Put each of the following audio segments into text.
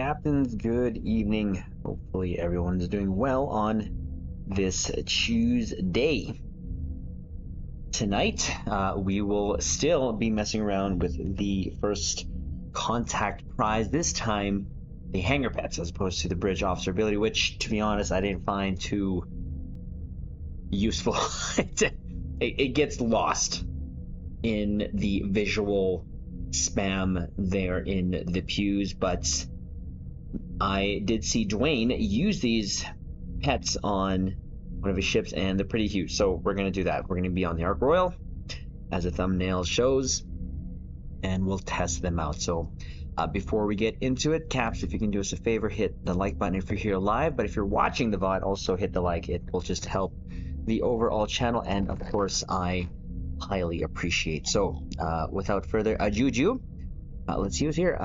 Captains, good evening. Hopefully everyone's doing well on this Tuesday. Tonight, we will still be messing around with the first contact prize, this time the hangar pets as opposed to the bridge officer ability, which, to be honest, I didn't find too useful. It gets lost in the visual spam there in the pews, but I did see Dwayne use these pets on one of his ships, and they're pretty huge, so we're going to do that. We're going to be on the Ark Royal, as the thumbnail shows, and we'll test them out. So before we get into it, Caps, if you can do us a favor, hit the like button if you're here live, but if you're watching the VOD, also hit the like. It will just help the overall channel, and of course I highly appreciate. So without further ado, let's see who's here.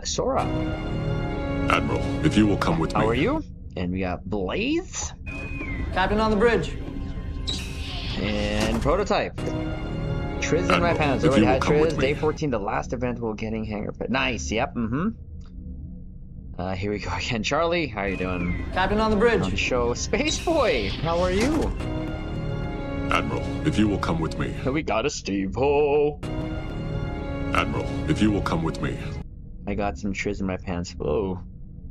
Sora. Admiral, if you will come with me. How are you? And we got Blaze. Captain on the bridge. And Prototype. Triz in my pants. Already had Triz. Day 14, the last event we're getting hangar pet. Nice, yep, here we go again. Charlie, how are you doing? Captain on the bridge. On the show. Space Boy, how are you? Admiral, if you will come with me. We got a Steve-O. Admiral, if you will come with me. I got some Triz in my pants. Whoa,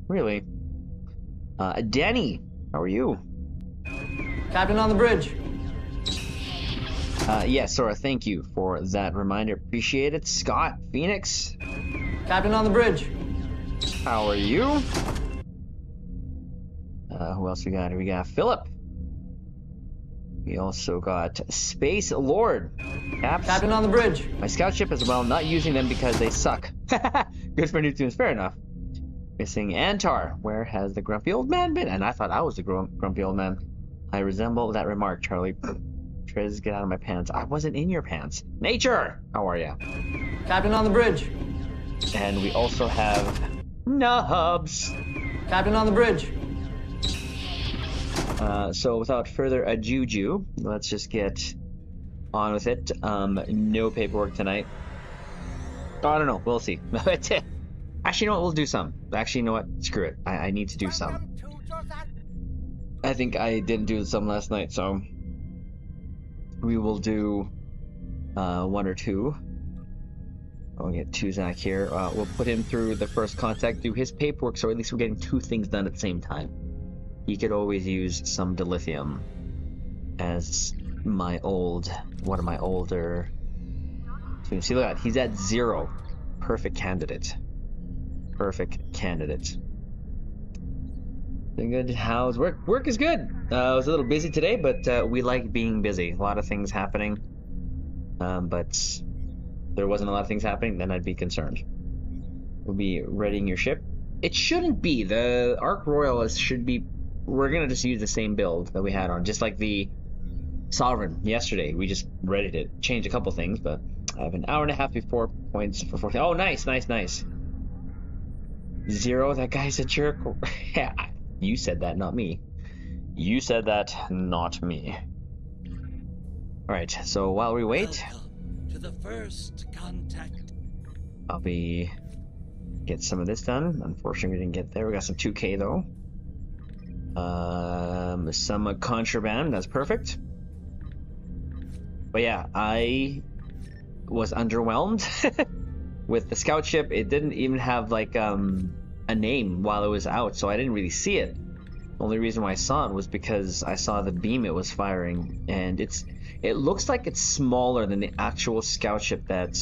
really? Danny, how are you? Captain on the bridge. Yes, Sora, thank you for that reminder. Appreciate it. Scott, Phoenix. Captain on the bridge. How are you? Who else we got here? We got Philip. We also got Space Lord. Caps. Captain on the bridge. My scout ship as well, not using them because they suck. Good for new tunes, fair enough. Missing Antar. Where has the grumpy old man been? And I thought I was the grumpy old man. I resemble that remark, Charlie. Triz, get out of my pants. I wasn't in your pants. Nature! How are ya? Captain on the bridge. And we also have Nubs. Captain on the bridge. So without further ado, let's just get on with it. No paperwork tonight. I don't know. We'll see. Actually, you know what? We'll do some. Actually, you know what? Screw it. I need to do some. I think I didn't do some last night, so we will do one or two. I'll get TriZander here. We'll put him through the first contact, do his paperwork, so at least we're getting two things done at the same time. He could always use some dilithium as one of my older. So see, look at that. He's at 0. Perfect candidate. Perfect candidate. Doing good. How's work? Work is good. I was a little busy today, but we like being busy. A lot of things happening. But if there wasn't a lot of things happening, then I'd be concerned. We'll be readying your ship. It shouldn't be. The Ark Royal should be. We're gonna just use the same build that we had on, just like the Sovereign yesterday. We just readied it, changed a couple things, but I have an hour and a half before points for 14. Oh, nice. 0. That guy's a jerk. You said that, not me. You said that, not me. All right. So while we wait, to the first contact. I'll get some of this done. Unfortunately, we didn't get there. We got some 2K though. Some contraband. That's perfect. But yeah, I was underwhelmed with the scout ship. It didn't even have like a name while it was out, so I didn't really see it. The only reason why I saw it was because I saw the beam it was firing, and it looks like it's smaller than the actual scout ship that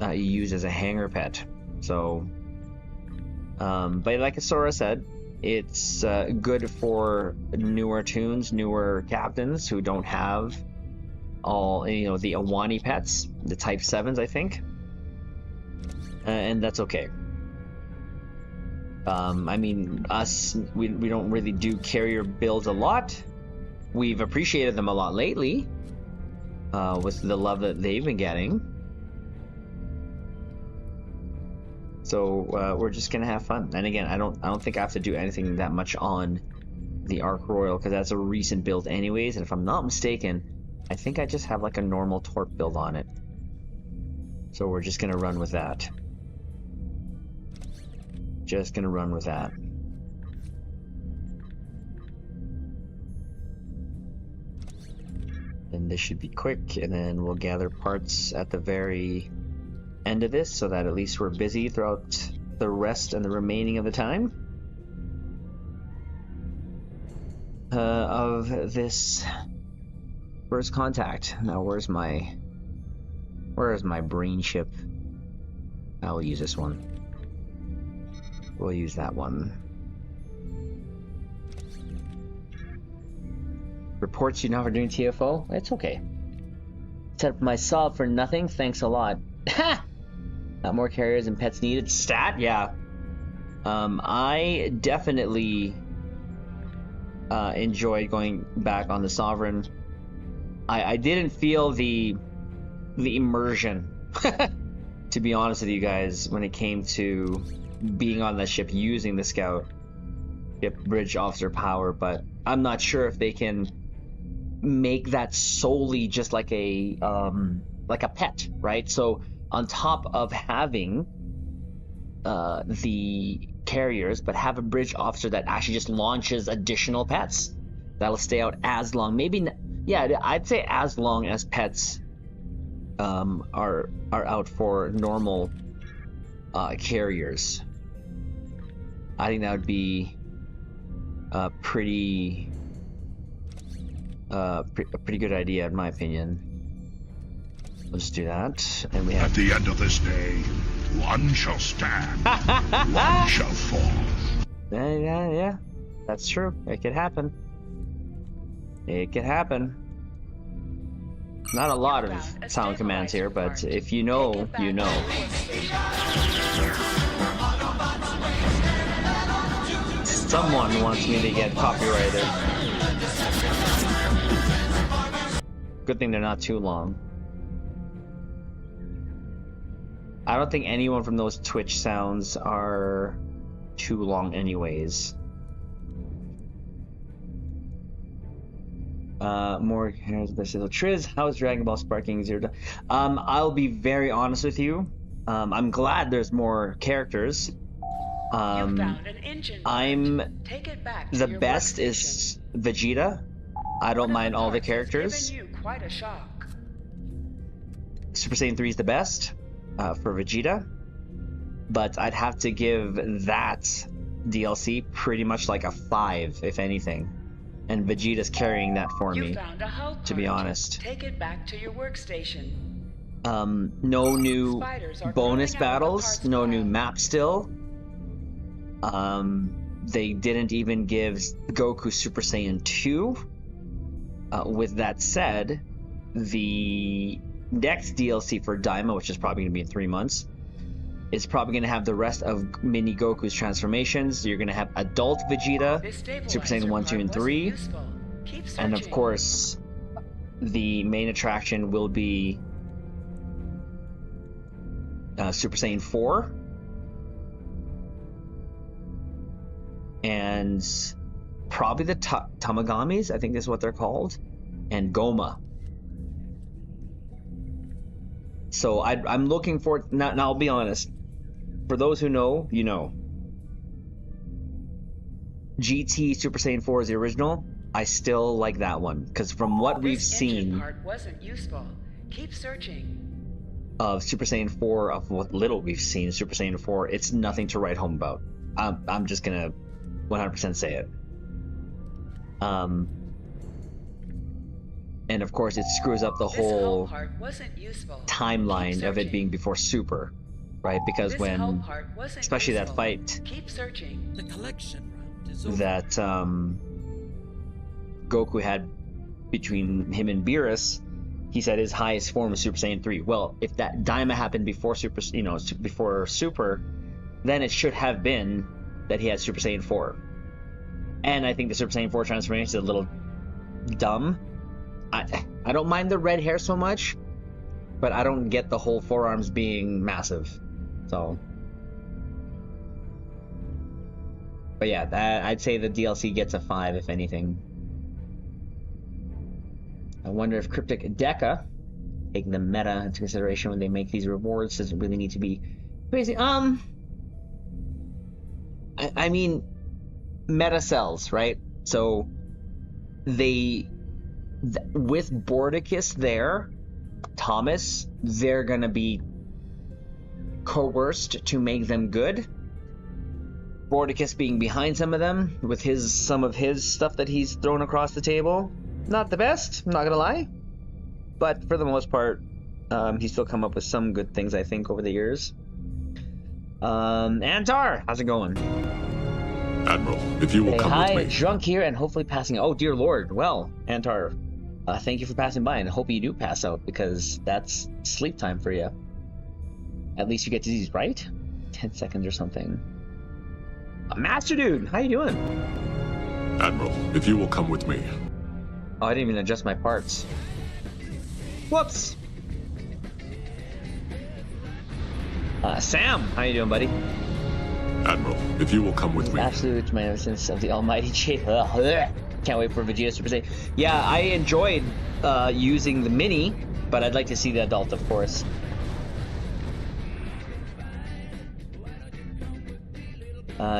you use as a hangar pet. So but like Sora said, it's good for newer tunes, newer captains who don't have all, the Awani pets, the Type 7s, I think. And that's okay. I mean, we don't really do carrier builds a lot. We've appreciated them a lot lately, with the love that they've been getting. So we're just gonna have fun. And again, I don't think I have to do anything that much on the Ark Royal, because that's a recent build anyways. And if I'm not mistaken, I think I just have like a normal torp build on it. So we're just gonna run with that. Just gonna run with that. And this should be quick, and then we'll gather parts at the very end of this so that at least we're busy throughout the rest and the remaining of the time of this first contact. Now where's my brain chip? I'll use this one. We'll use that one. Reports you now for doing TFO? It's okay. Set up my sub for nothing. Thanks a lot. Ha! Not more carriers and pets needed. Stat? Yeah. I definitely enjoyed going back on the Sovereign. I didn't feel the immersion, to be honest with you guys, when it came to being on the ship using the scout ship bridge officer power, but I'm not sure if they can make that solely just like a pet, right? So on top of having the carriers, but have a bridge officer that actually just launches additional pets that'll stay out as long. Maybe, yeah, I'd say as long as pets are out for normal carriers. I think that would be a pretty good idea, in my opinion. Let's do that, and we have. At the end of this day, one shall stand, one shall fall. Yeah, that's true. It could happen. It could happen. Not a lot of sound commands here, but if you know, you know. Someone wants me to get copyrighted. Good thing they're not too long. I don't think anyone from those Twitch sounds are too long anyways. More here's this is Triz. How's Dragon Ball Sparking Zero? I'll be very honest with you. I'm glad there's more characters. You found an engine. Take it back to The your best workstation. is Vegeta. I don't mind all the characters. Given you quite a shock. Super Saiyan 3 is the best for Vegeta, but I'd have to give that DLC pretty much like a 5, if anything. And Vegeta's carrying that for You me, found a hull to be part. honest. Take it back to your workstation. No new Spiders are bonus crawling out of the battles, parts no pile. new map still. They didn't even give Goku Super Saiyan 2. With that said, the next DLC for Daima, which is probably going to be in 3 months, is probably going to have the rest of Mini Goku's transformations. You're going to have Adult Vegeta, This Super Saiyan 1, 2, and 3, and of course, the main attraction will be Super Saiyan 4, and probably the Tamagamis, I think that's what they're called, and Goma. So I'm looking forward. Now I'll be honest. For those who know, you know. GT Super Saiyan 4 is the original. I still like that one because from what we've seen part wasn't useful. Keep searching. of Super Saiyan 4, of what little we've seen of Super Saiyan 4, it's nothing to write home about. I'm just gonna 100% say it. And of course, it screws up the This hull whole part wasn't useful. timeline Keep of it searching. being before Super, right? Because This hull when, part wasn't especially that useful. fight Keep searching. The collection round is over. that Goku had between him and Beerus, he said his highest form was Super Saiyan 3. Well, if that Daima happened before Super, before Super, then it should have been that he had Super Saiyan 4. And I think the Super Saiyan 4 transformation is a little dumb. I don't mind the red hair so much, but I don't get the whole forearms being massive. So, but yeah, I'd say the DLC gets a 5 if anything. I wonder if Cryptic Deca, taking the meta into consideration when they make these rewards, doesn't really need to be crazy. I mean, meta cells, right? So with Bordicus there, Thomas, they're gonna be coerced to make them good. Bordicus being behind some of them with some of his stuff that he's thrown across the table. Not the best, I'm not gonna lie. But for the most part, he's still come up with some good things, I think, over the years. Antar, how's it going? Admiral, if you will Hey, come hi, with me. drunk here and hopefully passing. Oh, dear Lord. Well, Antar, thank you for passing by, and I hope you do pass out because that's sleep time for you. At least you get disease, right? 10 seconds or something. Master Dude, how you doing? Admiral, if you will come with me. Oh, I didn't even adjust my parts. Whoops. Sam, how you doing, buddy? Admiral, if you will come with me. Absolute magnificence of the almighty Chief. Can't wait for Vegeta Super Saiyan. Yeah, I enjoyed using the mini, but I'd like to see the adult, of course.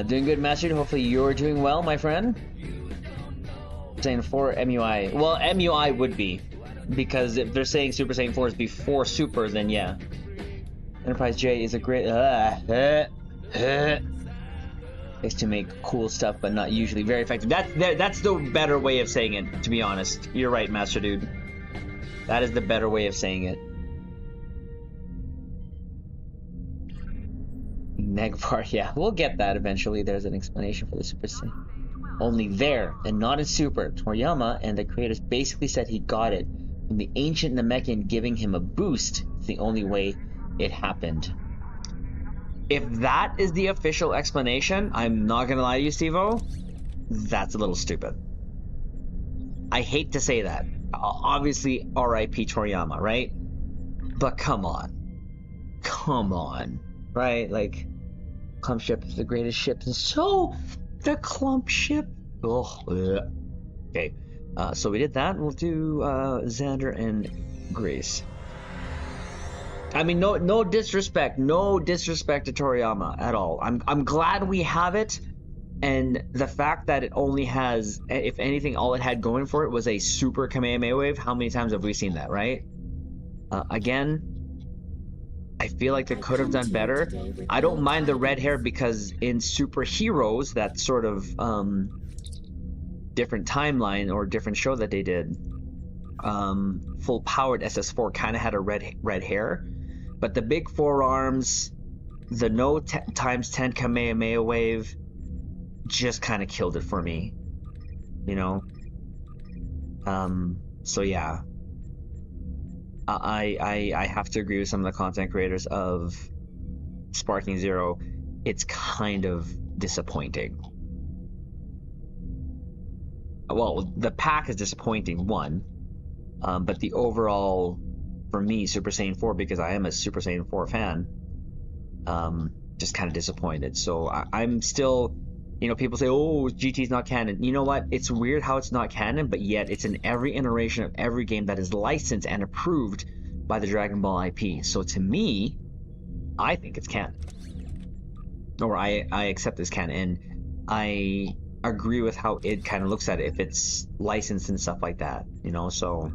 Doing good, Master. Hopefully you're doing well, my friend. Saiyan 4 MUI. Well, MUI would be, because if they're saying Super Saiyan 4 is before Super, then yeah. Enterprise J is a great... Is to make cool stuff, but not usually very effective. That's the better way of saying it, to be honest. You're right, Master Dude. That is the better way of saying it. Megvar, yeah, we'll get that eventually. There's an explanation for the Super Saiyan. Only there, and not in Super. Toriyama and the creators basically said he got it from the ancient Namekian giving him a boost. It's the only way it happened. If that is the official explanation, I'm not gonna lie to you, Steve-O, that's a little stupid. I hate to say that. Obviously, R.I.P. Toriyama, right? But come on. Come on. Right? Like, Clump Ship is the greatest ship, and so the Clump Ship. Oh, ugh. Okay, so we did that. We'll do Xander and Grace. I mean, no disrespect to Toriyama at all. I'm glad we have it, and the fact that it only has, if anything, all it had going for it was a super Kamehameha wave. How many times have we seen that, right? Again, I feel like they could have done better. I don't mind the red hair because in Super Heroes, that sort of different timeline or different show that they did, full powered SS4 kind of had a red hair. But the big forearms, the no times 10 Kamehameha wave, just kind of killed it for me, you know. So yeah, I have to agree with some of the content creators of Sparking Zero. It's kind of disappointing. Well, the pack is disappointing, one, but the overall, for me, Super Saiyan 4, because I am a Super Saiyan 4 fan, just kind of disappointed. So I'm still, you know, people say, oh, GT's not canon. You know what? It's weird how it's not canon, but yet it's in every iteration of every game that is licensed and approved by the Dragon Ball IP. So to me, I think it's canon. Or I accept this canon. And I agree with how it kind of looks at it if it's licensed and stuff like that, you know. So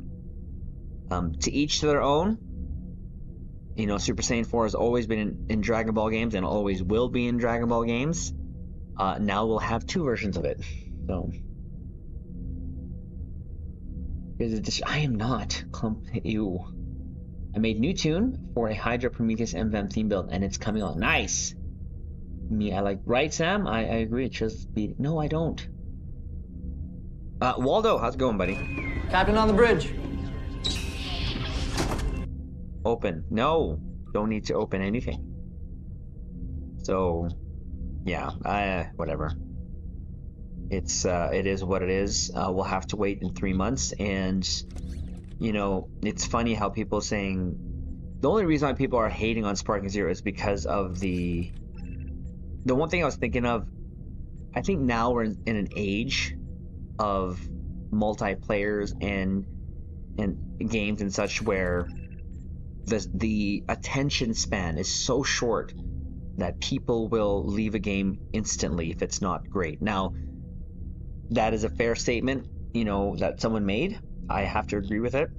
to each their own. You know, Super Saiyan 4 has always been in Dragon Ball games and always will be in Dragon Ball games. Now we'll have two versions of it. So I am not Clump you. I made new tune for a Hydra Prometheus MVM theme build and it's coming on. Nice. Me, I like, right, Sam? I agree. It's just beat. No, I don't. Waldo, how's it going, buddy? Captain on the bridge. Open. No, don't need to open anything. So, yeah, whatever. It is what it is. We'll have to wait in 3 months, and you know, it's funny how people are saying the only reason why people are hating on Sparking Zero is because of the one thing I was thinking of. I think now we're in an age of multiplayers and games and such where the attention span is so short that people will leave a game instantly if it's not great. Now, that is a fair statement, you know, that someone made. I have to agree with it.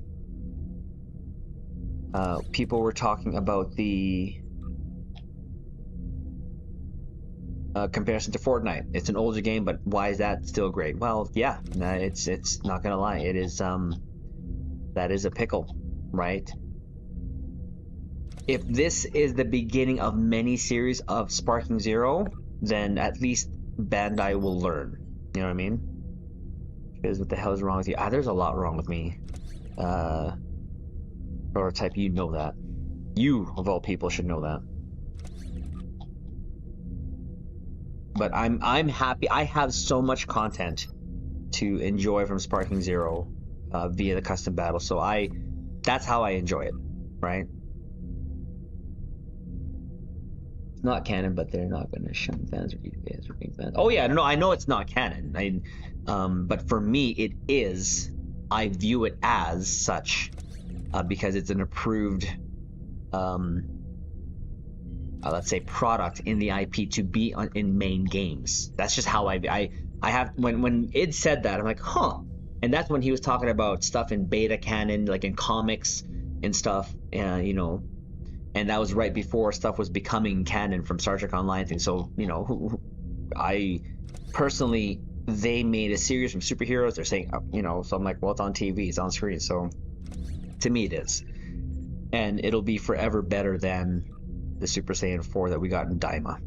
People were talking about the comparison to Fortnite. It's an older game, but why is that still great? Well, yeah, it's not gonna lie. It is that is a pickle, right? If this is the beginning of many series of Sparking Zero, then at least Bandai will learn. You know what I mean? Because what the hell is wrong with you? There's a lot wrong with me. Prototype, you know that. You, of all people, should know that. But I'm happy. I have so much content to enjoy from Sparking Zero via the custom battle. So that's how I enjoy it, right? It's not canon, but they're not going to shun fans or beat fans or being fans. Oh yeah, no, I know it's not canon. But for me, it is. I view it as such because it's an approved, let's say, product in the IP to be in main games. That's just how I have. When Id said that, I'm like, huh. And that's when he was talking about stuff in beta canon, like in comics and stuff, you know. And that was right before stuff was becoming canon from Star Trek Online thing. So, you know, I personally, they made a series from superheroes. They're saying, you know, so I'm like, well, it's on TV, it's on screen. So to me, it is. And it'll be forever better than the Super Saiyan 4 that we got in Daima.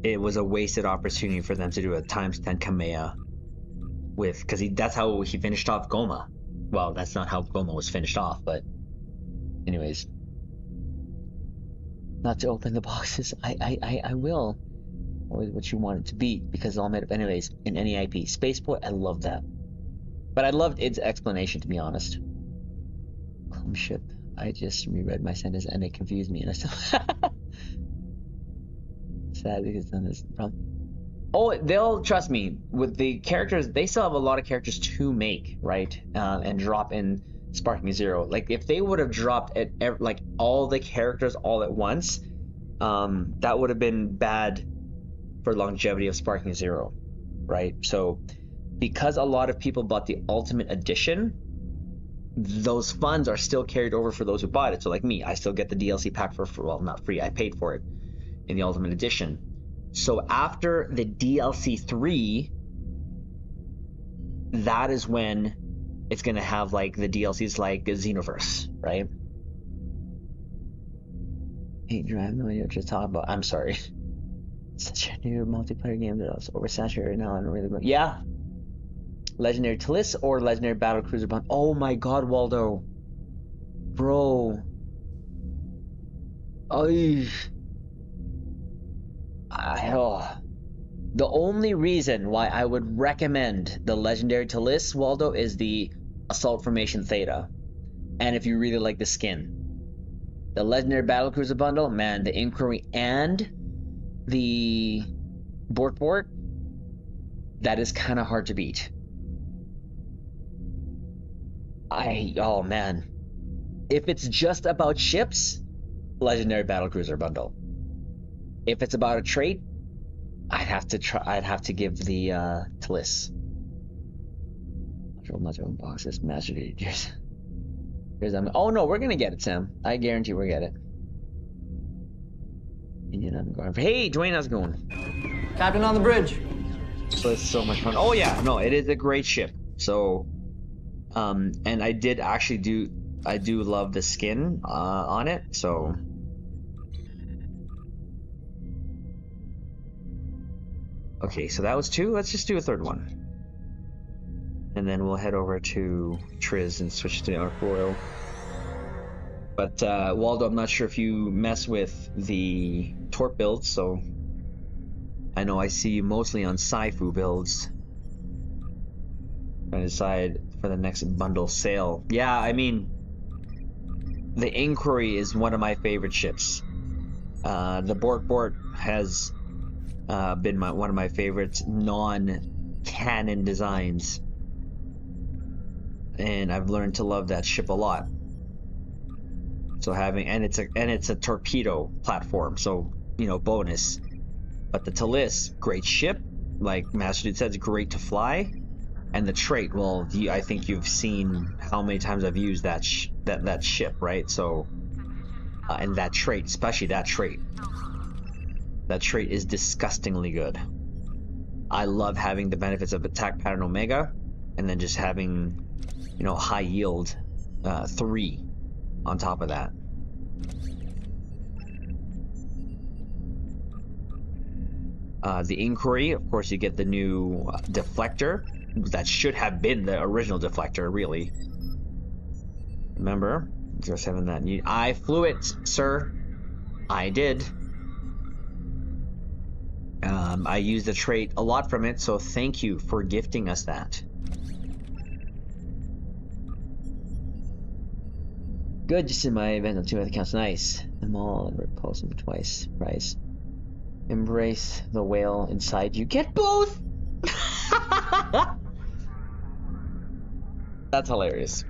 It was a wasted opportunity for them to do a ×10 Kamea with, because that's how he finished off Goma. Well, that's not how Goma was finished off, but anyways. Not to open the boxes. I will. Always what you want it to be, because it's all made up anyways in any IP. Spaceport, I love that. But I loved its explanation, to be honest. Clum ship. I just reread my sentence and it confused me, and I still sad because then there's the problem. Oh, they'll trust me with the characters. They still have a lot of characters to make, right? And drop in Sparking Zero. Like if they would have dropped like all the characters all at once, that would have been bad for longevity of Sparking Zero, right? So because a lot of people bought the Ultimate Edition, those funds are still carried over for those who bought it. So like me, I still get the DLC pack for well, not free. I paid for it in the Ultimate Edition. So after the DLC 3, that is when it's going to have like the DLCs like Xenoverse, right? Hey, Drive, no idea what you're talking about. I'm sorry. Such a new multiplayer game that is oversaturated now. I don't really know. Yeah. Legendary Talisk or Legendary Battlecruiser Bond. Oh my god, Waldo. Bro. Oh. The only reason why I would recommend the Legendary Talisk, Waldo, is the Assault Formation Theta. And if you really like the skin. The Legendary Battlecruiser bundle, man, the Inquiry and the Bork, that is kind of hard to beat. Oh man. If it's just about ships, Legendary Battlecruiser bundle. If it's about a trait, I'd have to give the Talisk. Not to unbox this Master Years. Oh no, we're gonna get it, Sam. I guarantee we'll get it. I'm going for, hey, Dwayne, how's it going? Captain on the bridge. So it's so much fun. Oh yeah, no, it is a great ship. So, and I do love the skin on it. So. Okay, so that was 2. Let's just do a third one. And then we'll head over to Triz and switch to Arc Royal. But Waldo, I'm not sure if you mess with the Torp builds, so I know I see you mostly on Saifu builds. Trying to decide for the next bundle sale. Yeah, I mean, the Inquiry is one of my favorite ships. The Bork has been one of my favorite non-canon designs, and I've learned to love that ship a lot. So having and it's a torpedo platform, so you know bonus. But the Talus, great ship, like Master Dude said, it's great to fly. And the trait, well, I think you've seen how many times I've used that that ship, right? So, and that trait, especially that trait is disgustingly good. I love having the benefits of attack pattern Omega, and then just having, you know, high yield 3 on top of that. The Inquiry, of course, you get the new deflector. That should have been the original deflector, really. Remember? 07 that. I flew it, sir. I did. I used the trait a lot from it, so thank you for gifting us that. Good, just in my event on 2 accounts. Nice. Them all and repulse them twice. Price. Embrace the whale inside you. Get both! That's hilarious.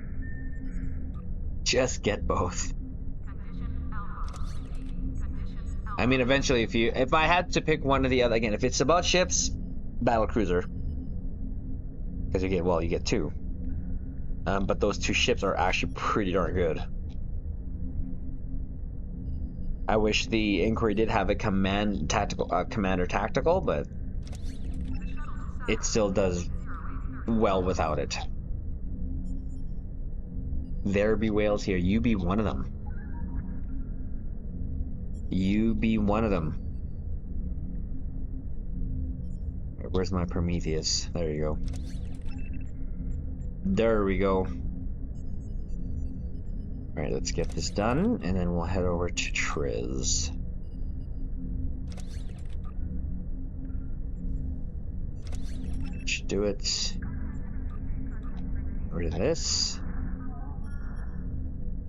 Just get both. I mean, eventually, if I had to pick one or the other, again, if it's about ships, battle cruiser, because you get 2. But those 2 ships are actually pretty darn good. I wish the Inquiry did have a commander tactical, but it still does well without it. There be whales here. You be one of them. You be one of them. Where's my Prometheus? There you go. There we go. Alright, let's get this done, and then we'll head over to Triz. Should do it. Rid of this.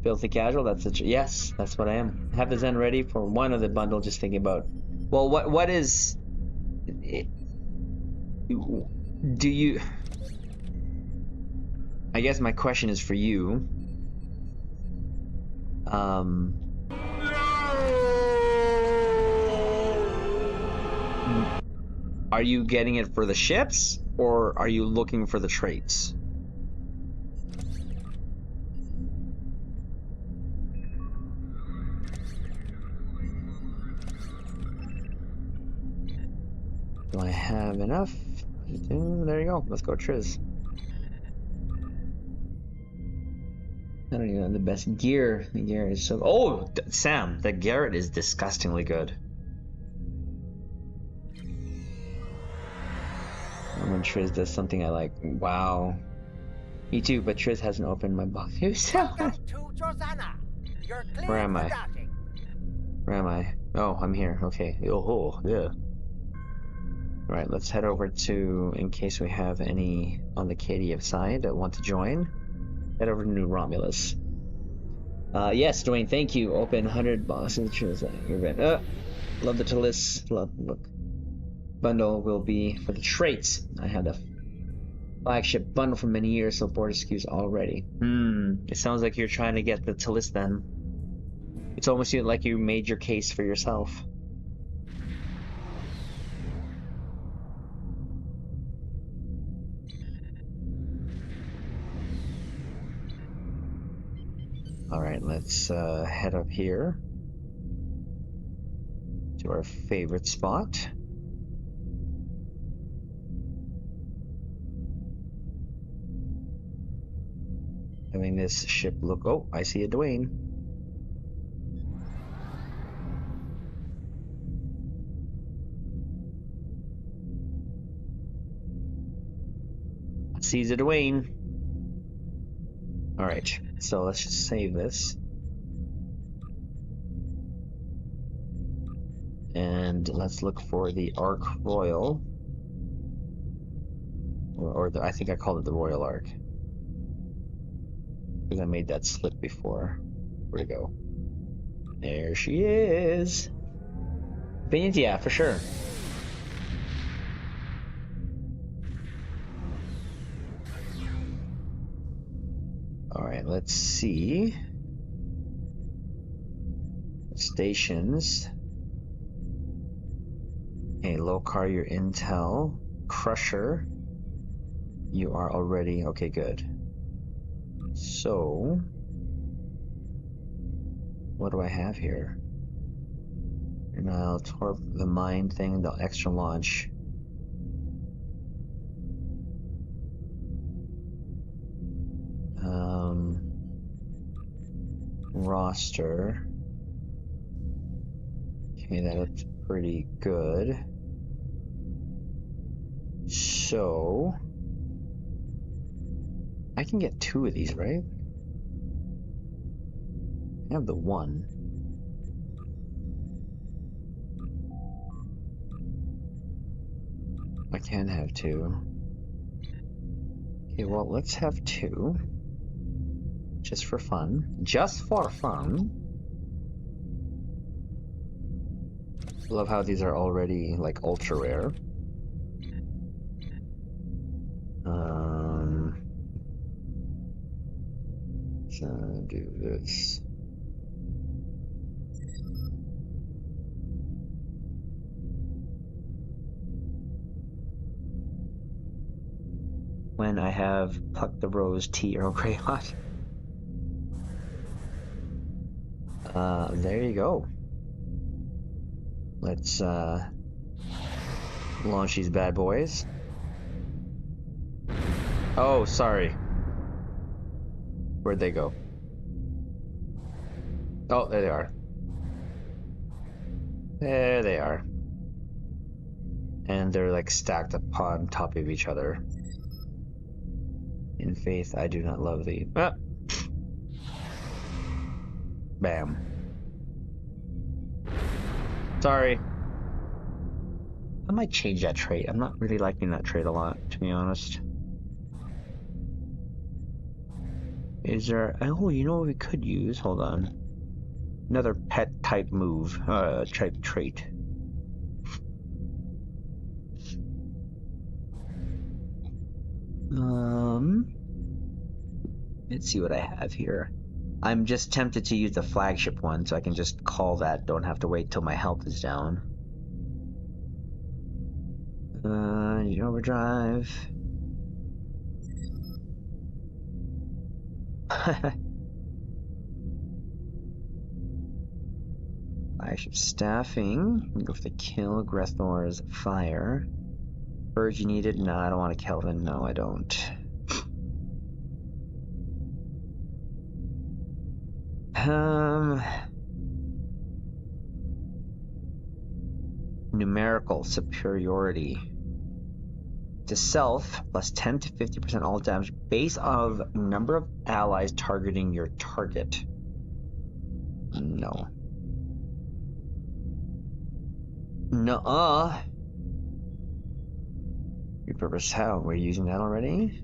Filthy casual, that's it. Yes, that's what I am. Have the Zen ready for one of the bundle, just thinking about, well, what is it, do you, I guess my question is for you. Are you getting it for the ships, or are you looking for the traits? Do I have enough? There you go. Let's go, Triz. I don't even know the best gear. The gear is so. Oh, Sam, the Garrett is disgustingly good. And when Triz does something I like, wow. Me too, but Triz hasn't opened my box. Where am I? Where am I? Oh, I'm here. Okay. Oh, yeah. Right, let's head over to, in case we have any on the KDF side that want to join, head over to New Romulus. Yes, Dwayne, thank you. Open 100 boxes. Love the Talus. Look. Bundle will be for the traits. I had a flagship bundle for many years, so border SKUs already. It sounds like you're trying to get the Talus then. It's almost like you made your case for yourself. Alright, let's head up here to our favorite spot. Having this ship look... Oh, I see a Dwayne. Sees a Dwayne. Alright, so let's just save this. And let's look for the Ark Royal. I think I called it the Royal Ark. Because I made that slip before. Where'd it go? There she is. Opinions? Yeah, for sure. Alright, let's see. Stations. Okay, Lokar, your intel. Crusher. You are already... Okay, good. So... What do I have here? And I'll torp the mine thing, the extra launch. Roster. Okay, that looks pretty good. So... I can get 2 of these, right? I have the 1. I can have 2. Okay, well, let's have 2. Just for fun. Just for fun. Love how these are already, like, ultra rare. So do this. When I have plucked the rose, tea, Earl Grey hot. There you go. Let's launch these bad boys. Oh, sorry. Where'd they go? Oh, there they are. There they are. And they're like stacked upon top of each other. In faith, I do not love thee. Ah. Bam. Sorry. I might change that trait. I'm not really liking that trait a lot, to be honest. Is there... Oh, you know what we could use? Hold on. Another pet type move. Type trait. Let's see what I have here. I'm just tempted to use the flagship one, so I can just call that. Don't have to wait till my health is down. Overdrive. Flagship staffing. Go for the kill. Grethor's fire. Urge you needed? No, I don't want a Kelvin. No, I don't. Numerical superiority. To self, plus 10 to 50% all damage based of number of allies targeting your target. No. Nuh-uh. Repurpose how? We're using that already?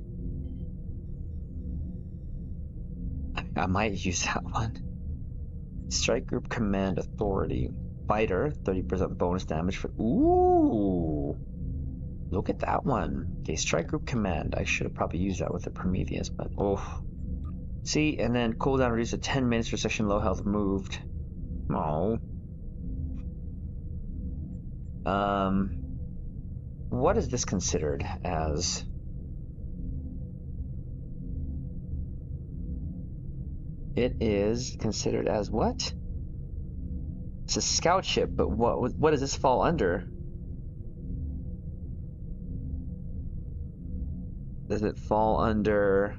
I might use that one. Strike group command authority. Fighter, 30% bonus damage for... Ooh! Look at that one. Okay, strike group command. I should have probably used that with the Prometheus, but... Oh. See, and then cooldown reduced to 10 minutes for section low health moved. Oh. What is this considered as? It is considered as what? It's a scout ship, but what does this fall under? Does it fall under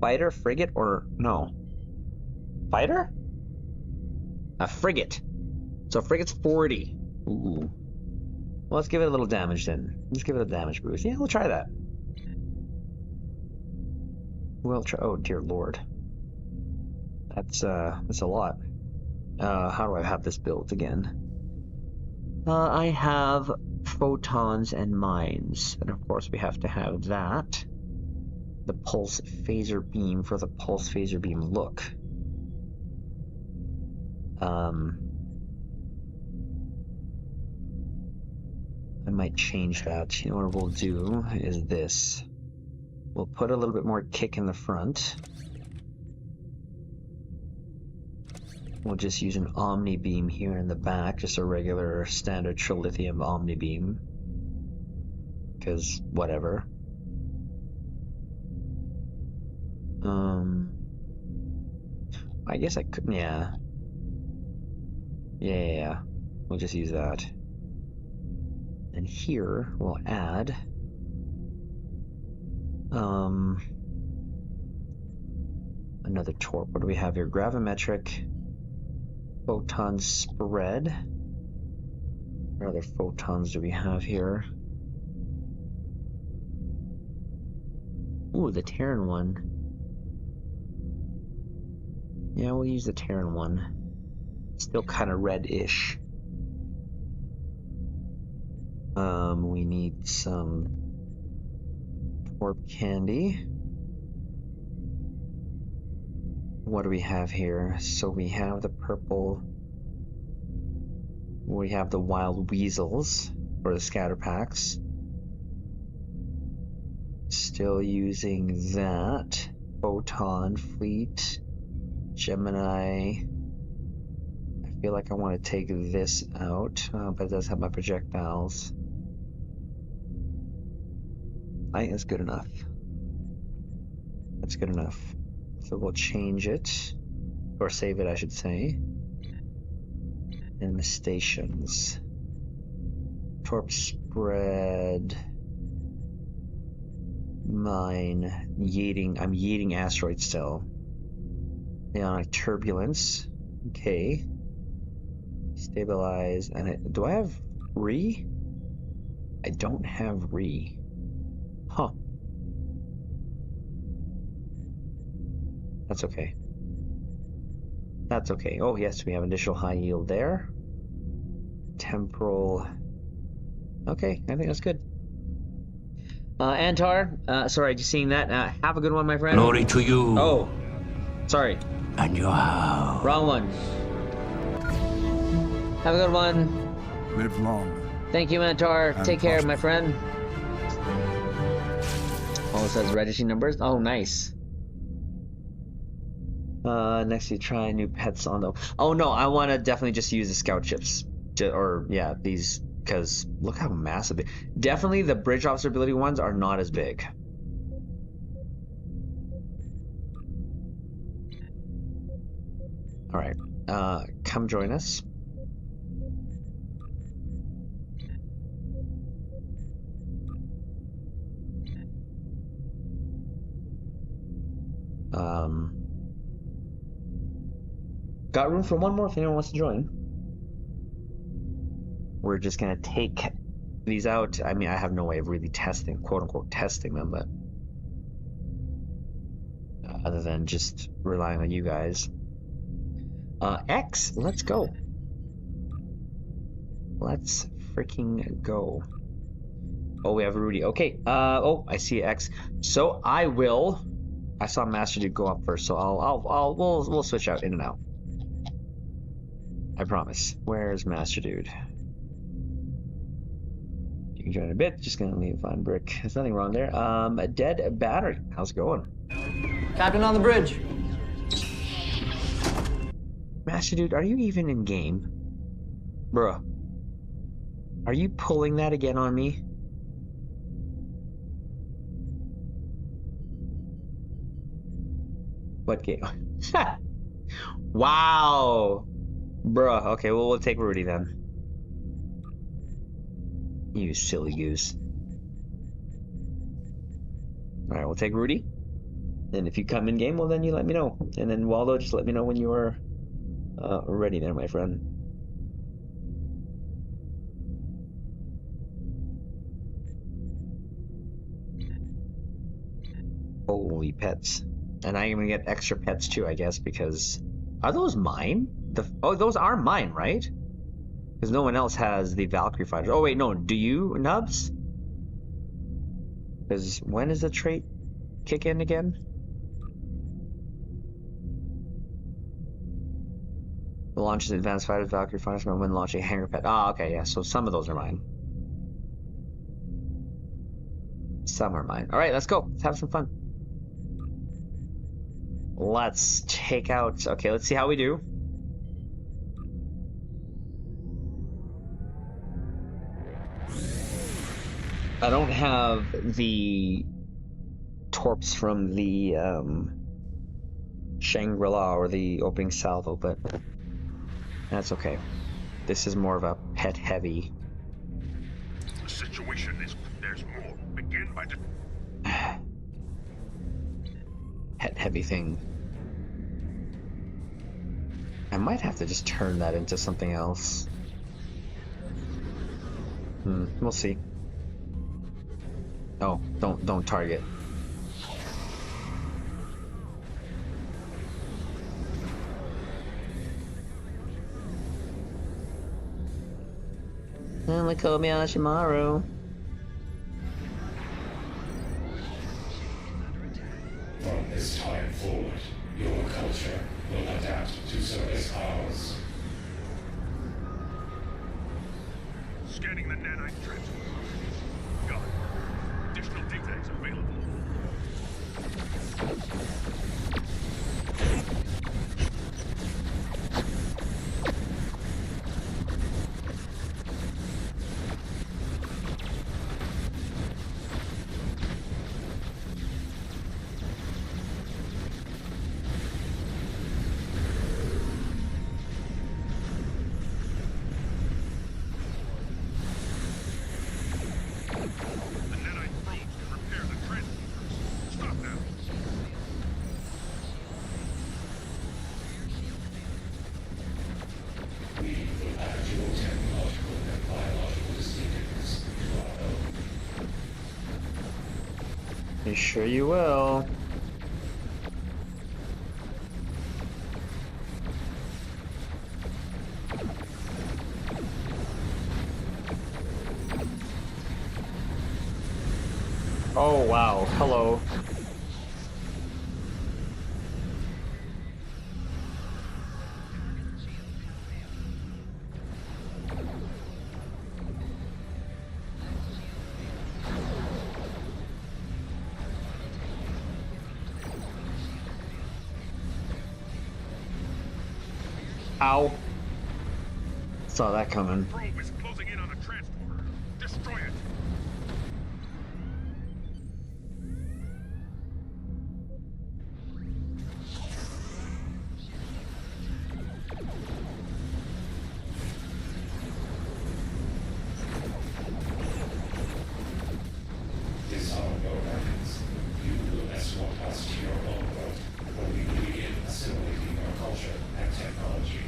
fighter, frigate, or no? Fighter? A frigate. So frigate's 40. Ooh. Well, let's give it a little damage then. Let's give it a damage boost. Yeah, we'll try that. We'll try. Oh dear lord. That's a lot. How do I have this built again? I have photons and mines, and of course we have to have that. The pulse phaser beam for the pulse phaser beam look. I might change that. You know what we'll do is this. We'll put a little bit more kick in the front. We'll just use an Omni Beam here in the back, just a regular standard trilithium Omni Beam. Because whatever. I guess I could, yeah. Yeah. We'll just use that. And here we'll add another torp. What do we have here? Gravimetric photon spread. What other photons do we have here? Ooh, the Terran one. Yeah, we'll use the Terran one. Still kind of red-ish. We need some torp candy. What do we have here? So we have the purple. We have the wild weasels for the scatter packs. Still using that. Photon, fleet, Gemini. I feel like I want to take this out, but it does have my projectiles. I think that's good enough. That's good enough. So we'll change it, or save it, I should say. And the stations. Torp spread. Mine. Yeeting. I'm yeeting asteroid still. Ionic turbulence. Okay. Stabilize. And do I have re? I don't have re. Huh. That's okay. That's okay. Oh yes, we have initial high yield there. Temporal. Okay, I think that's good. Antar, sorry, just seeing that. Have a good one, my friend. Glory to you. Oh, sorry. And your house. Wrong one. Have a good one. Live long. Thank you, Antar. And Take care, prosper. my friend. Oh, it says registry numbers. Oh, nice. Next you try new pets on the... Oh, no, I want to definitely just use the scout ships. Or, yeah, these... Because look how massive... Definitely the bridge observability ones are not as big. Alright. Come join us. Got room for one more if anyone wants to join. We're just gonna take these out. I mean, I have no way of really testing, quote unquote, testing them, but other than just relying on you guys. X, let's go. Let's freaking go. Oh, we have Rudy. Okay. Oh, I see X. So I saw Master Dude go up first, so we'll switch out in and out. I promise. Where's Master Dude? You can join in a bit. Just gonna leave on brick. There's nothing wrong there. A dead battery. How's it going? Captain on the bridge. Master Dude, are you even in game? Bruh. Are you pulling that again on me? What game? Wow. Bruh. Okay, well, we'll take Rudy then. You silly goose. Alright, we'll take Rudy. And if you come in game, well, then you let me know. And then Waldo, just let me know when you are ready there, my friend. Holy pets. And I'm gonna get extra pets too, I guess, because... Are those mine? Oh, those are mine, right? Because no one else has the Valkyrie fighters. Oh, wait, no. Do you, Nubs? Because when does the trait kick in again? Launches advanced fighters, Valkyrie fighters when launching hangar pet. Ah, okay, yeah. So some of those are mine. Some are mine. All right, let's go. Let's have some fun. Let's take out... Okay, let's see how we do. I don't have the torps from the Shangri-La or the opening salvo, but that's okay. This is more of a pet heavy. The situation is there's more. Begin by Pet heavy thing. I might have to just turn that into something else. We'll see. Oh, don't target. Komi Ashimaru. From this time forward, your culture will adapt to service ours. scanning the nanite transfer. Got it. Additional details available. You sure you will. Oh wow, hello. Ow. Saw that coming. Probe is closing in on a transporter. Destroy it. Disarm your weapons. You will escort us to your own world, where we will begin assimilating your culture and technology.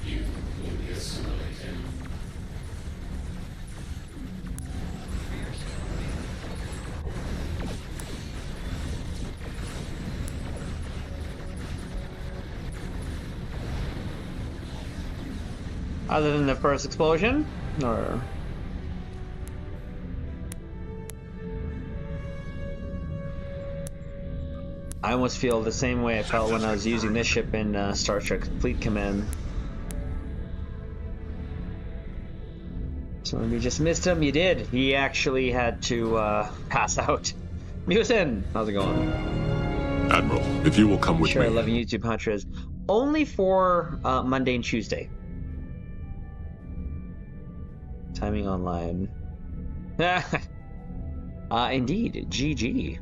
You will be assimilated. Other than the first explosion? Or... I almost feel the same way I felt when I was using this ship in Star Trek Fleet Command. So we just missed him. You did. He actually had to pass out. Musin, how's it going? Admiral, if you will come with Sure, me. 11 YouTube Hunters. Only for Monday and Tuesday. Timing online. Indeed, GG.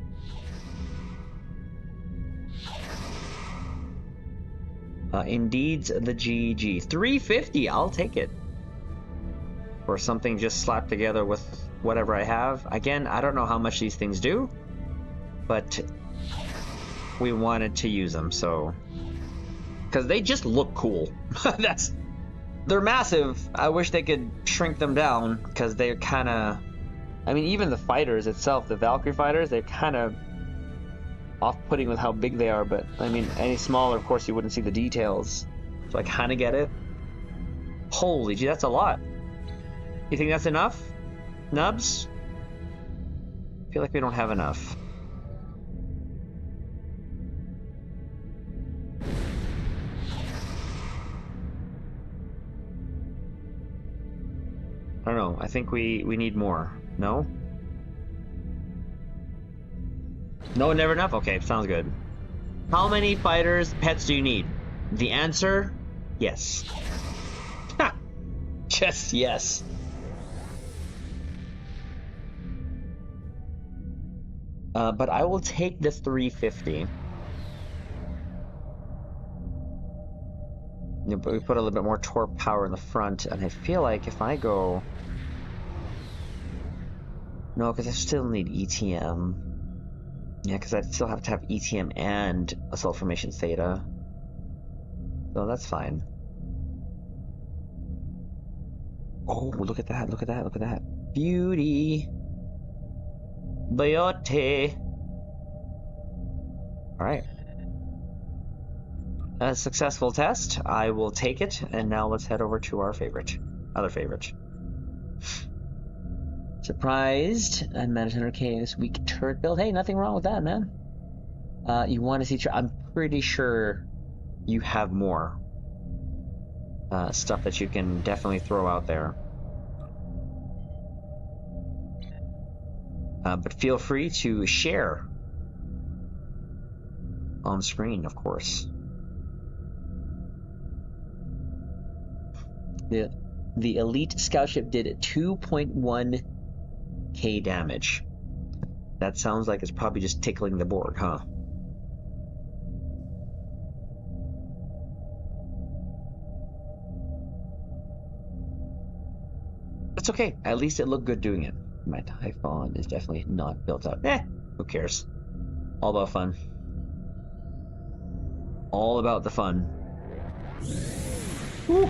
Indeed's the GG. 350, I'll take it. Or something just slapped together with whatever I have. Again, I don't know how much these things do, but we wanted to use them, so... Because they just look cool. They're massive. I wish they could shrink them down, because they're kind of... I mean, even the fighters itself, the Valkyrie fighters, they're kind of off-putting with how big they are, but, I mean, any smaller, of course, you wouldn't see the details. So I kind of get it. Holy gee, that's a lot. You think that's enough? Nubs? I feel like we don't have enough. I don't know. I think we need more. No? No, never enough? Okay, sounds good. How many fighters, pets do you need? The answer? Yes. Ha! Just yes. But I will take the 350. Yeah, but we put a little bit more torque power in the front, and I feel like if I go... No, because I still need ETM. Yeah, because I still have to have ETM and Assault Formation Theta. So that's fine. Oh, look at that, look at that, look at that. Beauty. Beauty. Alright. A successful test. I will take it, and now let's head over to our other favorite. Surprised. I'm at 100k this week. Turret build. Hey, nothing wrong with that, man. You want to see... I'm pretty sure you have more stuff that you can definitely throw out there. But feel free to share on screen, of course. The elite scout ship did 2.1k damage. That sounds like it's probably just tickling the board, huh? It's okay. At least it looked good doing it. My Typhon is definitely not built up. Who cares? All about fun. All about the fun. Woo!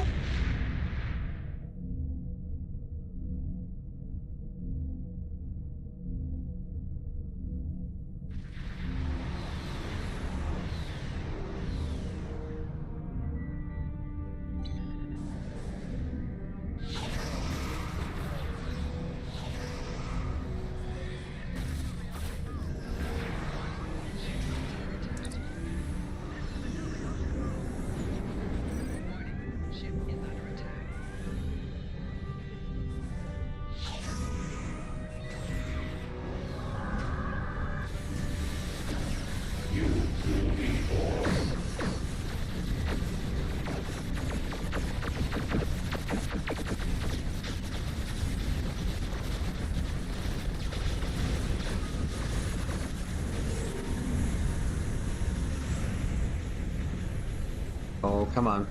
Oh, come on.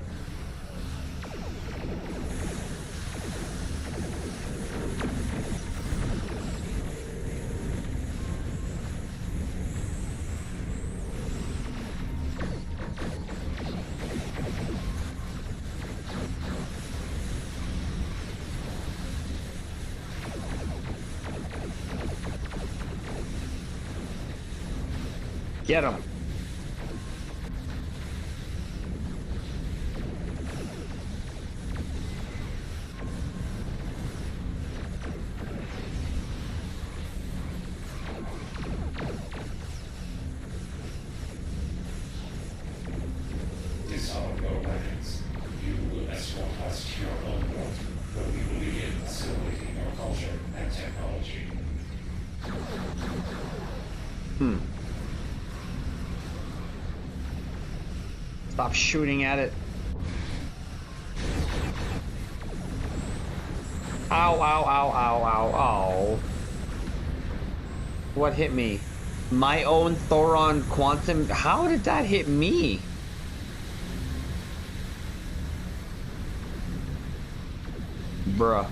Get him. Stop shooting at it. Ow, ow, ow, ow, ow, ow. What hit me? My own Thoron Quantum? How did that hit me? Bruh.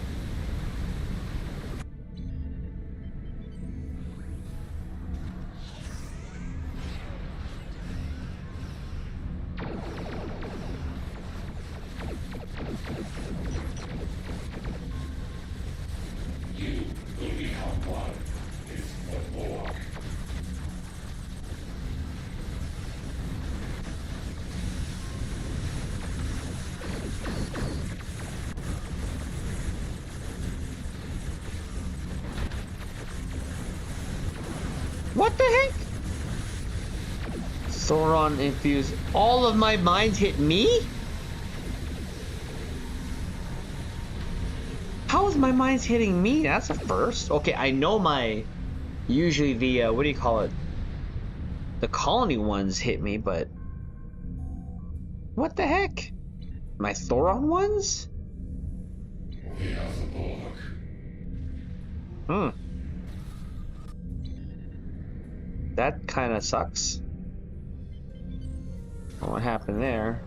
What the heck? Thoron infused. All of my mines hit me? How is my mines hitting me? That's a first. Okay, I know my... Usually the, what do you call it? The colony ones hit me, but... What the heck? My Thoron ones? We have the bulwark. Hmm. That kind of sucks. What happened there?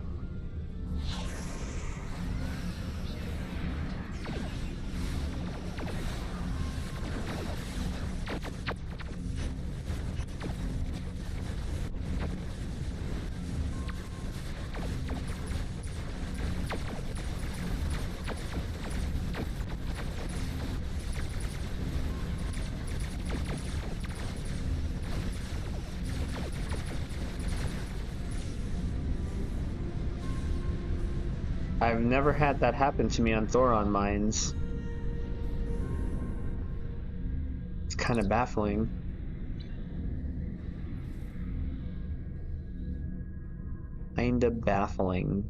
I've never had that happen to me on Thoron mines. It's kind of baffling. Kinda baffling.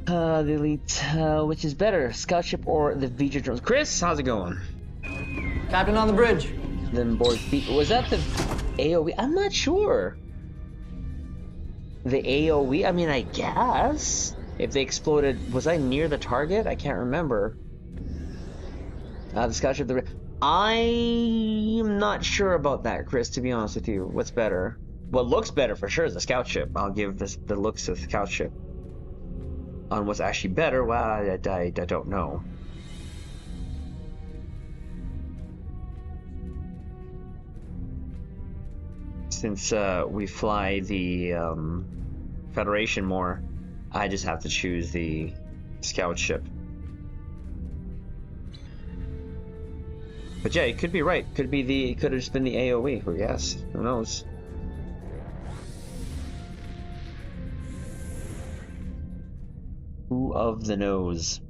The elite, which is better, scout ship or the Vija drones? Chris, how's it going? Captain on the bridge. Then board feet. Was that the AOE? I'm not sure. The AOE? I mean, I guess. If they exploded, was I near the target? I can't remember. The scout ship. I'm not sure about that, Chris. To be honest with you, what's better? What looks better for sure is the scout ship. I'll give this the looks of the scout ship. On what's actually better, well, I don't know. Since we fly the Federation more, I just have to choose the scout ship. But yeah, it could be right. It could have just been the AOE. Who guess? Who knows? Who of the knows?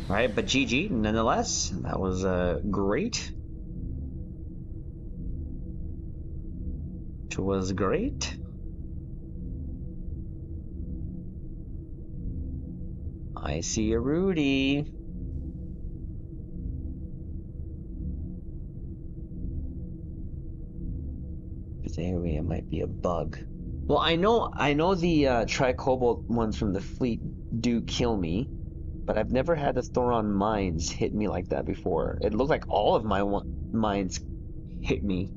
Alright, but GG nonetheless. That was great. It was great. I see a Rudy. This area might be a bug. Well, I know the Tri-Cobalt ones from the fleet do kill me, but I've never had the Thoron mines hit me like that before. It looked like all of my mines hit me.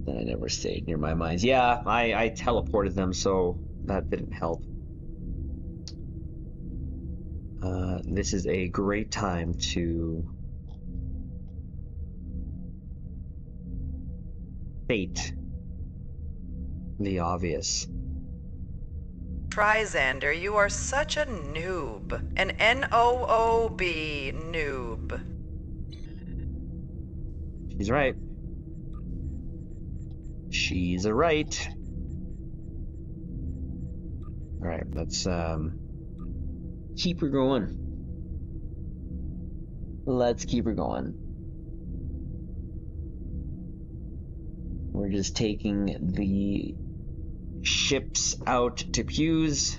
Then I never stayed near my mines. Yeah, I teleported them, so that didn't help. This is a great time to state the obvious. TriZander, you are such a noob. An N-O-O-B noob. She's right. She's right. Alright, let's keep her going. Let's keep her going. We're just taking the ships out to pews.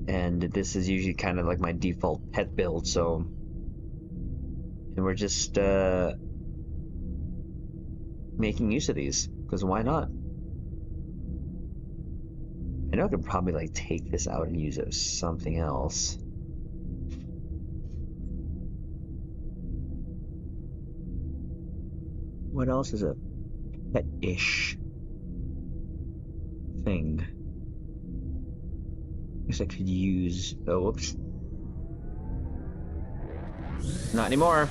And this is usually kind of like my default pet build, so... And we're just, making use of these, because why not? I know I could probably, like, take this out and use it as something else. What else is a pet-ish thing? I guess I could use... Oh, whoops. Not anymore.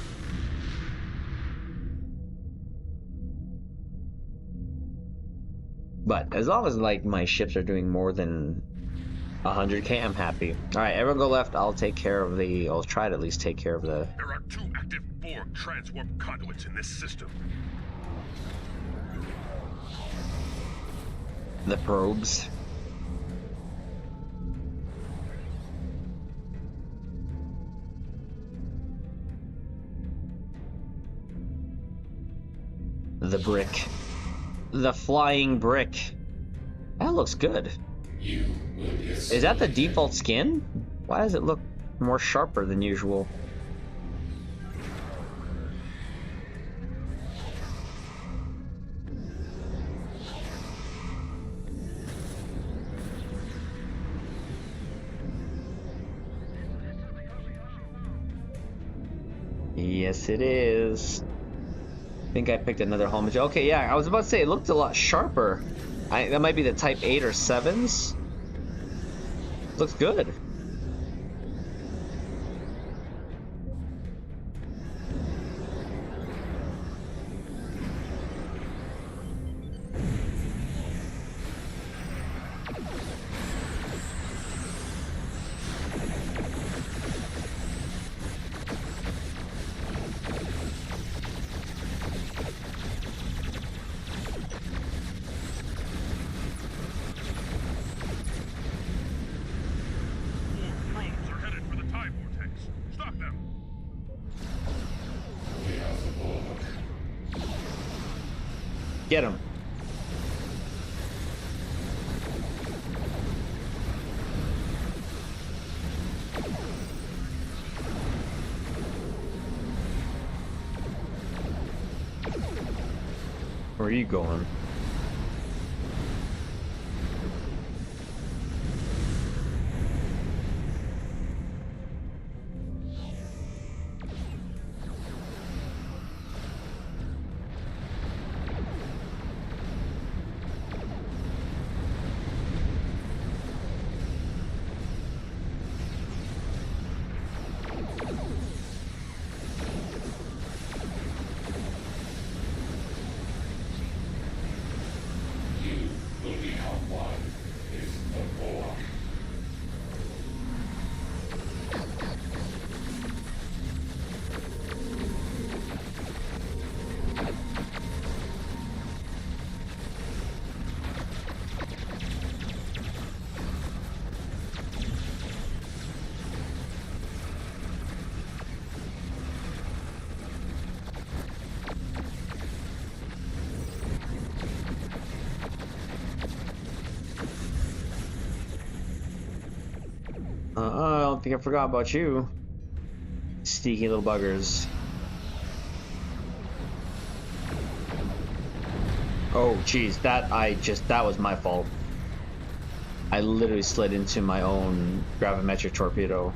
But as long as like my ships are doing more than 100k, I'm happy. All right, everyone go left. I'll take care of the. I'll try to at least take care of the. There are 2 active Borg transwarp conduits in this system. The probes. The brick. The flying brick. That looks good. Is that the default skin? Why does it look more sharper than usual? Yes, it is. I think I picked another home. Okay, yeah, I was about to say it looked a lot sharper. That might be the Type 8 or 7s. Looks good. Probes are headed for the time vortex. Stop them. Get him. Where are you going? I don't think I forgot about you. Sneaky little buggers. Oh, jeez, that was my fault. I literally slid into my own gravimetric torpedo.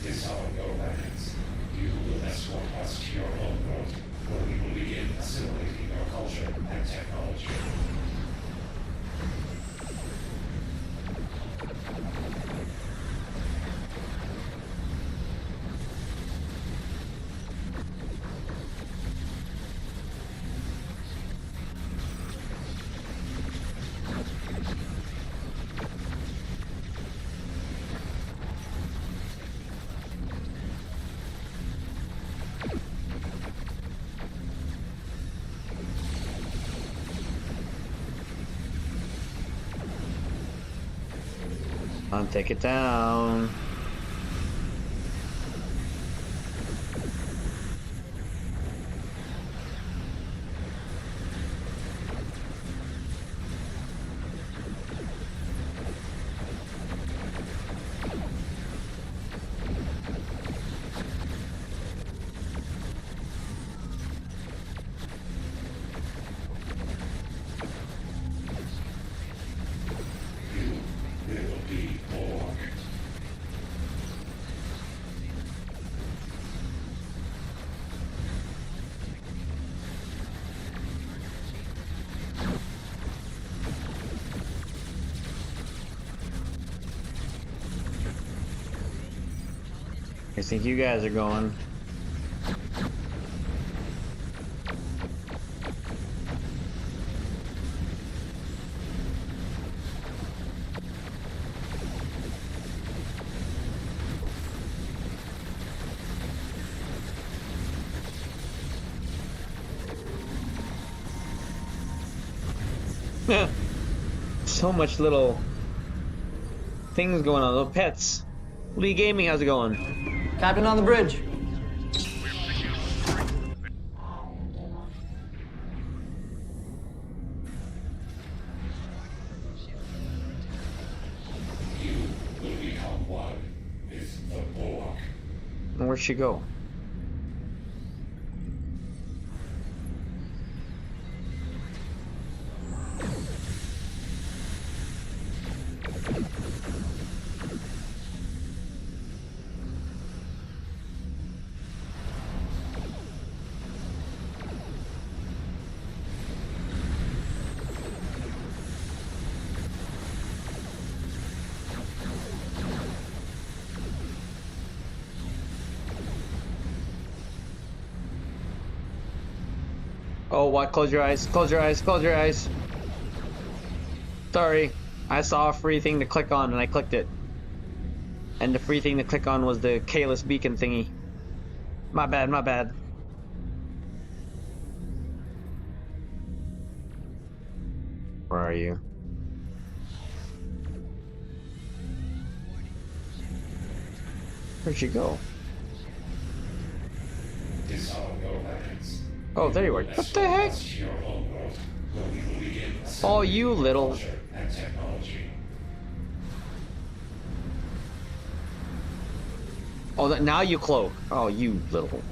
This is how it goes, Magnus. You will escort us to your home world, where we will begin assimilating your culture and technology. Take it down. I think you guys are going. So much little things going on. Little pets. Lee Gaming, how's it going? Captain on the bridge. You will become one with the Borg. And where'd she go? Oh, what? Close your eyes. Close your eyes. Close your eyes. Sorry. I saw a free thing to click on and I clicked it. And the free thing to click on was the Kalis beacon thingy. My bad, my bad. Where are you? Where'd she go? Disarm your weapons. Oh, there you are. What the heck? To your own world, where we will begin Oh, you little... culture and technology. Oh, now you cloak. Oh, you little...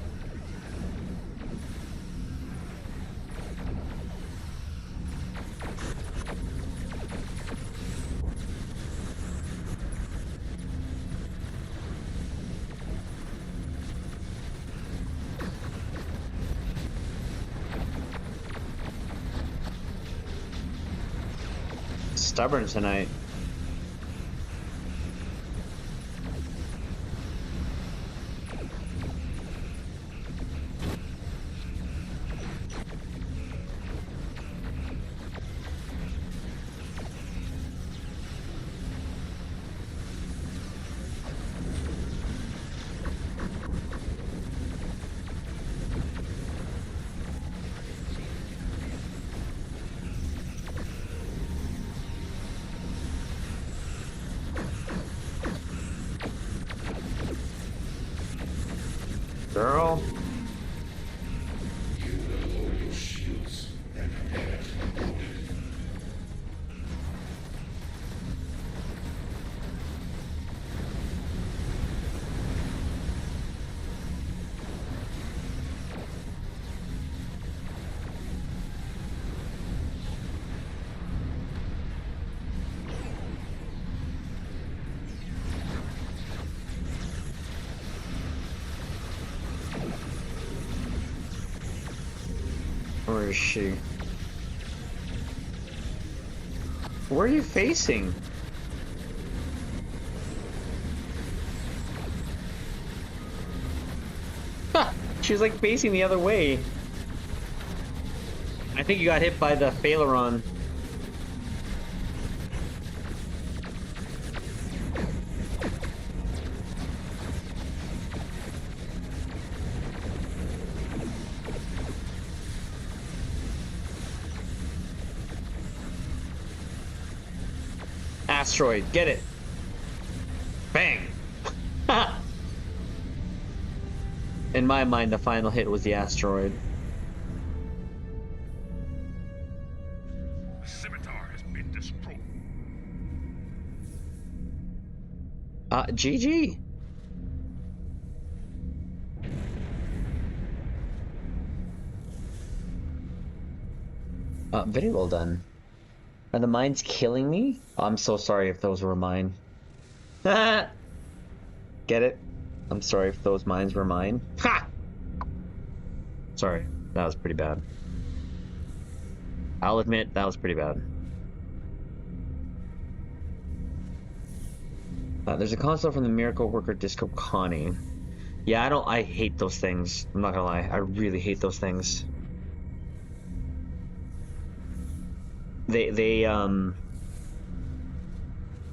Stubborn tonight. Girl. You will lower your shields and prepare to be wounded. Where is she? Where are you facing? Ha! She's like facing the other way. I think you got hit by the Phaleron. Asteroid, get it. Bang. In my mind, the final hit was the asteroid. The scimitar has been destroyed. GG. Very well done. Are the mines killing me? Oh, I'm so sorry if those were mine. Get it? I'm sorry if those mines were mine. Ha! Sorry, that was pretty bad. I'll admit, that was pretty bad. There's a console from the miracle worker Disco Connie. Yeah, I hate those things. I'm not gonna lie. I really hate those things. I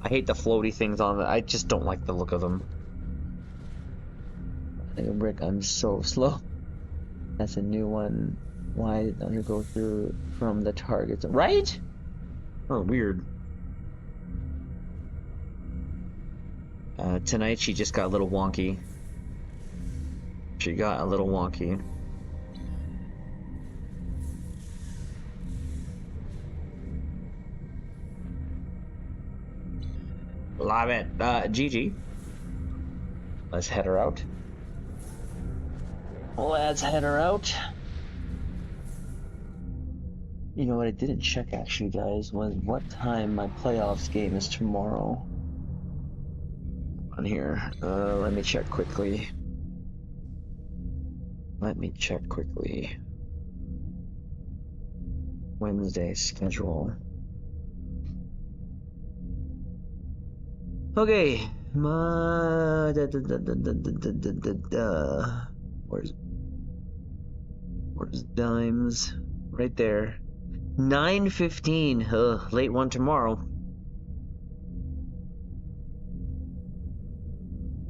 hate the floaty things on it. I just don't like the look of them. Rick, I'm so slow. That's a new one. Why did it go through from the targets? Right? Oh, weird. Tonight she just got a little wonky. She got a little wonky. Love it. GG. Let's head her out. Let's head her out. You know what I didn't check actually, guys, was what time my playoffs game is tomorrow. On here. Let me check quickly. Wednesday schedule. Okay. Where's Dimes? Right there. 9:15. Late one tomorrow.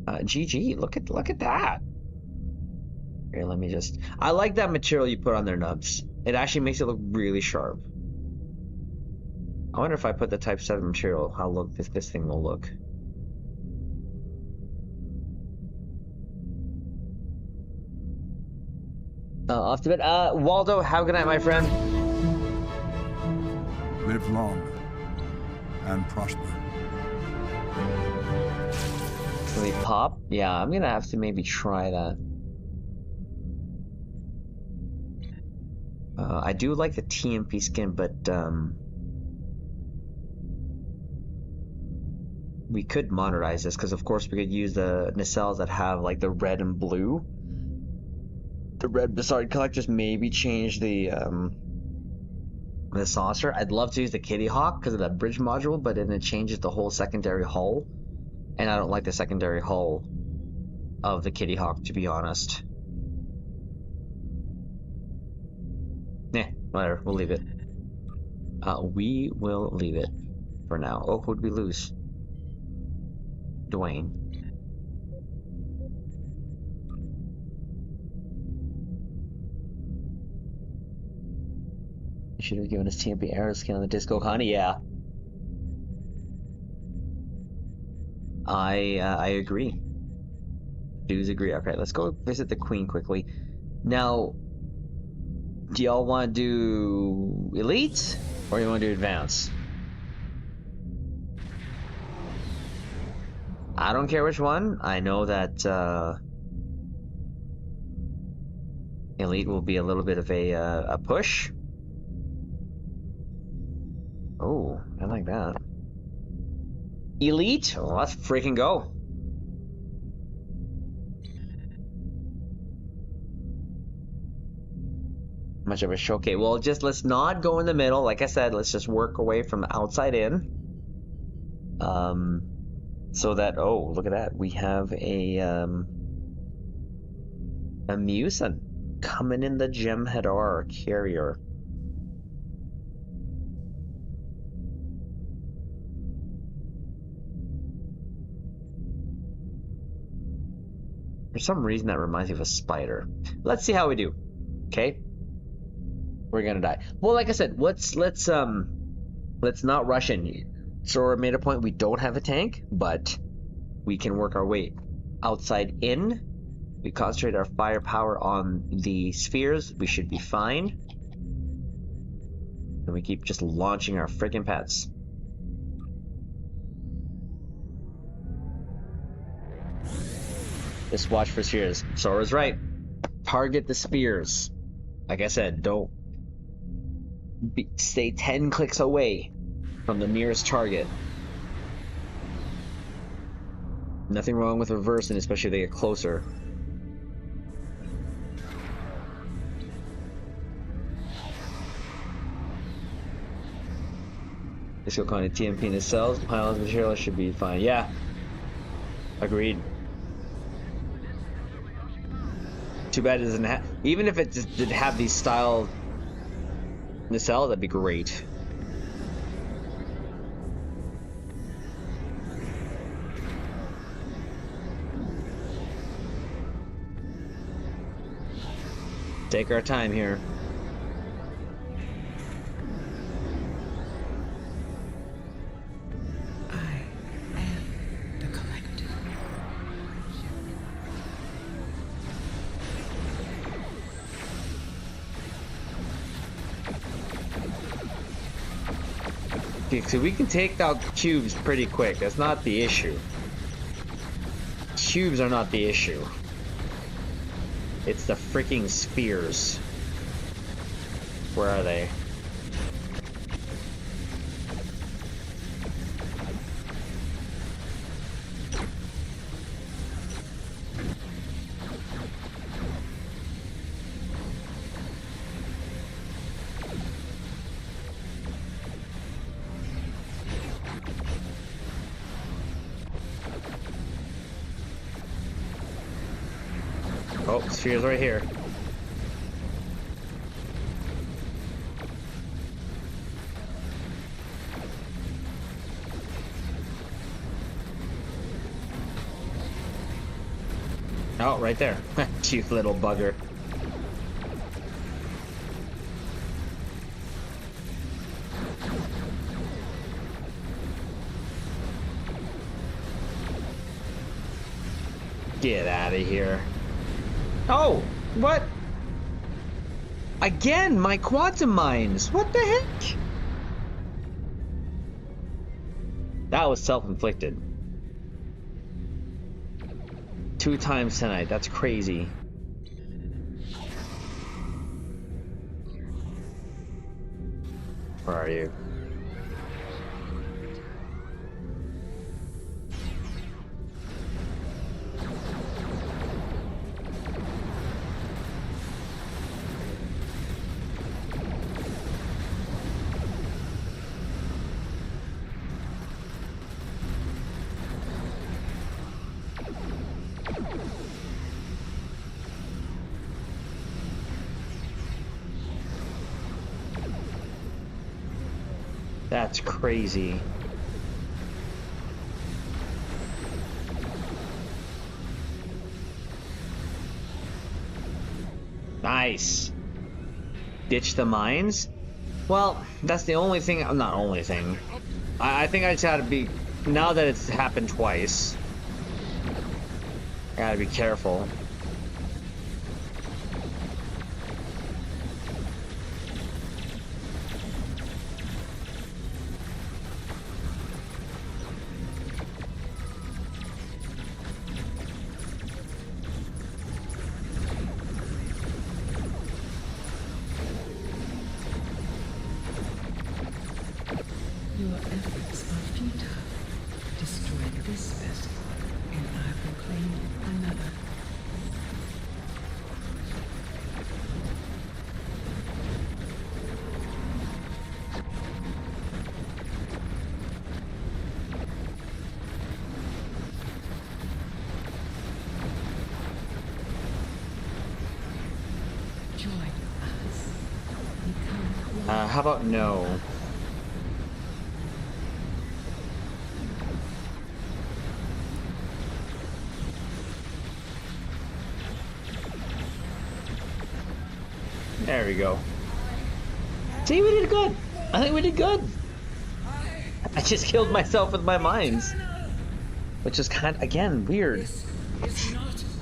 GG. Look at that. Here, let me just. I like that material you put on their nubs. It actually makes it look really sharp. I wonder if I put the Type 7 material, how this thing will look. Off to bed. Waldo, have a good night, my friend. Live long and prosper. Will he pop? Yeah, I'm gonna have to maybe try that. I do like the TMP skin, but we could modernize this because, of course, we could use the nacelles that have like the red and blue. The red Bizarre collectors, maybe change the saucer. I'd love to use the Kitty Hawk because of that bridge module, but then it changes the whole secondary hull, and I don't like the secondary hull of the Kitty Hawk, to be honest. Whatever, we'll leave it. We will leave it for now. Oh, who'd we lose? Dwayne. You should have given us TMP arrow skin on the Disco Connie. Yeah. I agree. Dudes agree. Okay, let's go visit the Queen quickly. Now, do y'all want to do Elite or you want to do Advance? I don't care which one. I know that Elite will be a little bit of a push. Oh, I like that. Elite? Oh, let's freaking go. Much of a show. Okay, well, just let's not go in the middle. Like I said, let's just work away from outside in. So that, oh, look at that. We have a Musin coming in the Jem'Hadar carrier. For some reason, that reminds me of a spider. Let's see how we do. Okay, we're gonna die. Well, like I said, let's not rush in. Sora made a point. We don't have a tank, but we can work our way outside in. We concentrate our firepower on the spheres. We should be fine. And we keep just launching our freaking pets. Just watch for spheres. Sora's right. Target the spheres. Like I said, don't stay 10 clicks away from the nearest target. Nothing wrong with reversing, especially if they get closer. Disco Connie TMP in the cells. Piles of material should be fine. Yeah. Agreed. Too bad it doesn't have. Even if it just did have these style nacelles, that'd be great. Take our time here. I am the collective. Okay, so we can take out cubes pretty quick. That's not the issue. Cubes are not the issue. It's the freaking spheres. Where are they? Oh, sphere's right here. Oh, right there. Cute little bugger. Get out of here. Oh, what? Again, my quantum mines. What the heck? That was self-inflicted. 2 times tonight. That's crazy. Where are you? That's crazy. Nice. Ditch the mines? Well, that's the only thing. Not only thing. I think I just gotta be. Now that it's happened twice, I gotta be careful. Your efforts are futile. Destroy this vessel, and I will claim another. Join us. Become one. How about no? There we go. See, we did good. I think we did good. I just killed myself with my mines. Which is kind of, again, weird.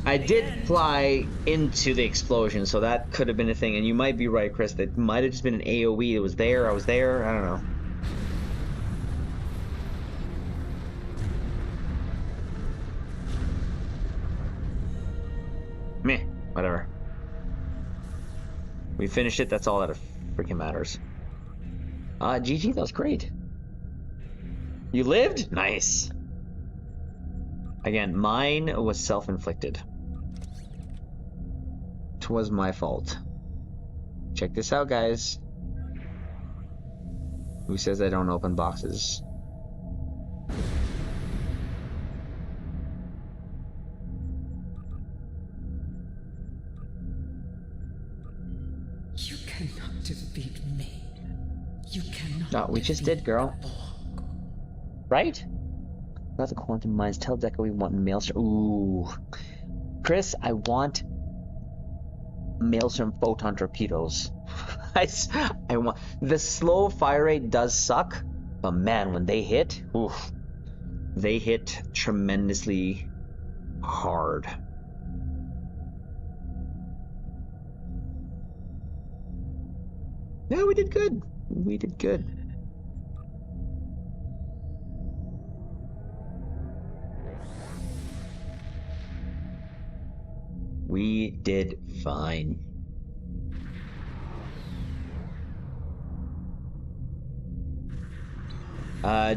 I did fly into the explosion, so that could have been a thing. And you might be right, Chris. That might have just been an AoE. It was there, I was there. I don't know. Meh. Whatever. We finished it. That's all that freaking matters. GG, that was great. You lived? Nice. Again, mine was self-inflicted. 'Twas my fault. Check this out, guys. Who says I don't open boxes? cannot defeat me. You cannot. No, we just did, girl. Borg. Right? Not the quantum mines. Tell Deca we want Maelstrom. Ooh. Chris, I want Maelstrom photon torpedoes. I want. The slow fire rate does suck, but man, when they hit, oof, they hit tremendously hard. Yeah, we did good. We did good. We did fine.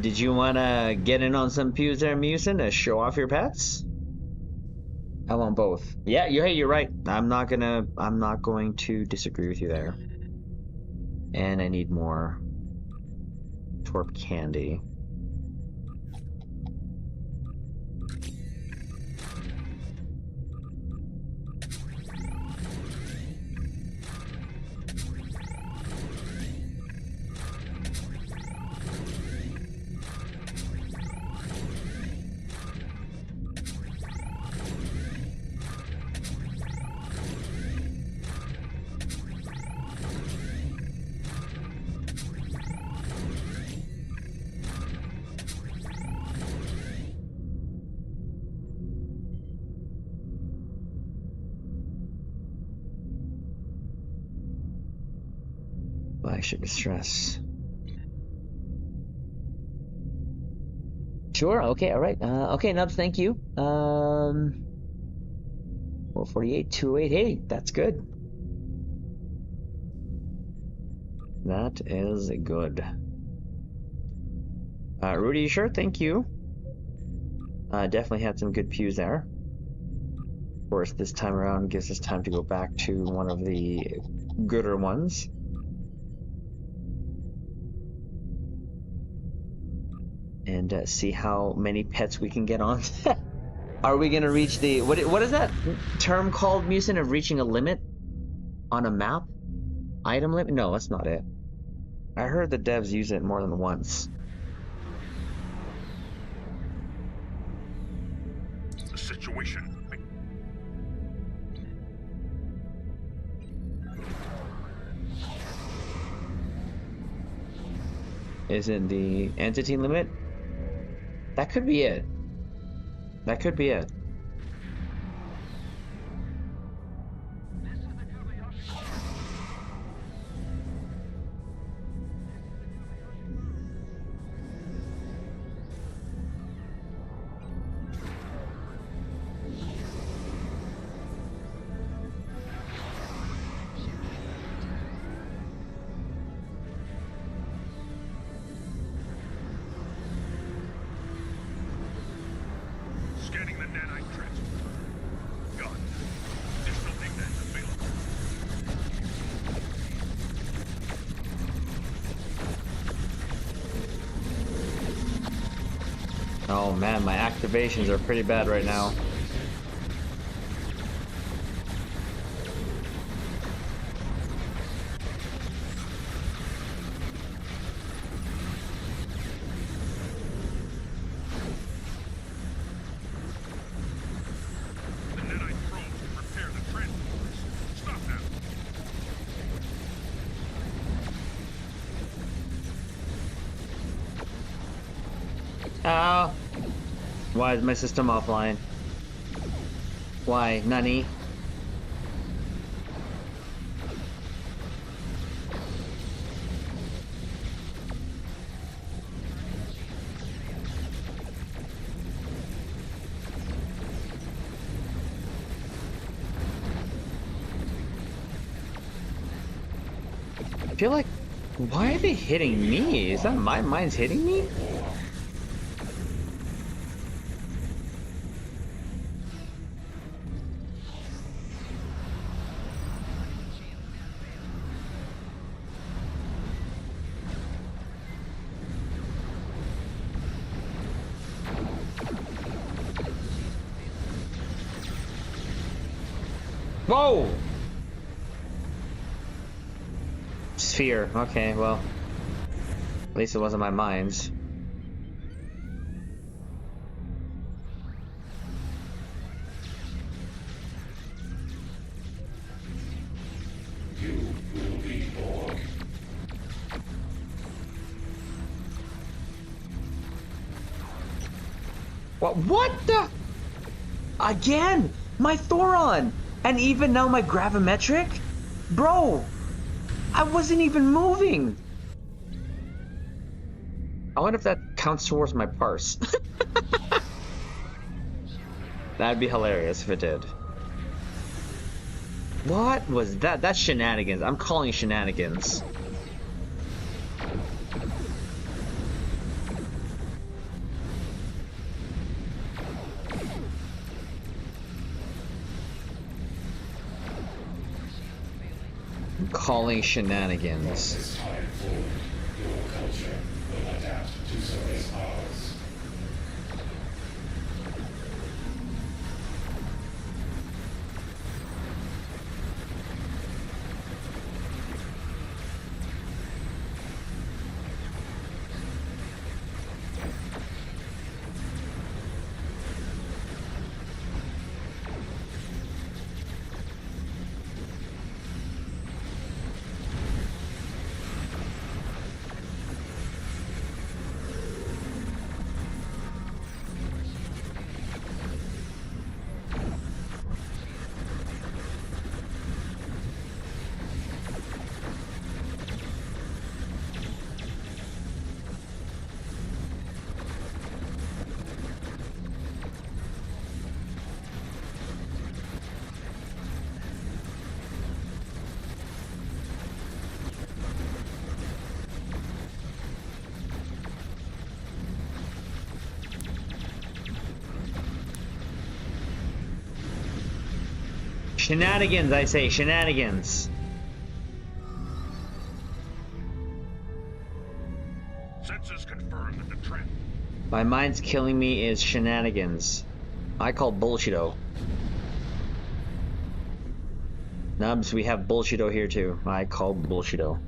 Did you want to get in on some pews there, Musin, to show off your pets? I want both. Yeah, hey, you're right. I'm not going to disagree with you there. And I need more Torp candy. Flagship distress. Sure. Okay. All right. Okay, Nubs. Thank you. 448, 208. Hey, that's good. That is good. Rudy, sure. Thank you. Definitely had some good pews there. Of course, this time around gives us time to go back to one of the gooder ones. And see how many pets we can get on. Are we gonna reach the what is that term called, Musin, of reaching a limit on a map? Item limit? No, that's not it. I heard the devs use it more than once. The situation. Is it the entity limit? That could be it. That could be it. Scanning the nanite transfer. Got it. Additional ignite available. Oh man, my activations are pretty bad right now. The nanite probe can repair the transporters. Stop now. Ow! Why is my system offline? Why, Nani? I feel like, why are they hitting me? Is that mine's hitting me? Whoa! Sphere. Okay, well. At least it wasn't my mind. You will be Borg. What the? Again? My Thoron! And even now my gravimetric? Bro! I wasn't even moving! I wonder if that counts towards my parse. That'd be hilarious if it did. What was that? That's shenanigans. I'm calling shenanigans. I'm calling shenanigans. This time forward, your culture will adapt to Zoe's powers. Shenanigans, I say, shenanigans. Sensors confirm that the trap. My mind's killing me is shenanigans. I call bullshito. Nubs, we have bullshito here too. I call bullshito.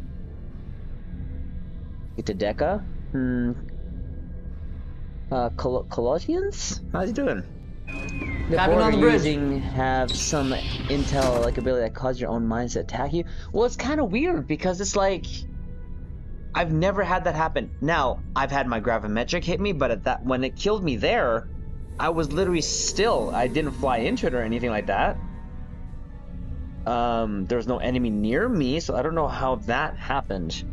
Get to Deca? Colossians? How's he doing? The Captain Borg on the you're bridge. using have some intel like ability that causes your own minds to attack you. Well, it's kind of weird because it's like I've never had that happen. Now I've had my gravimetric hit me, but at that when it killed me there, I was literally still. I didn't fly into it or anything like that. There was no enemy near me, so I don't know how that happened.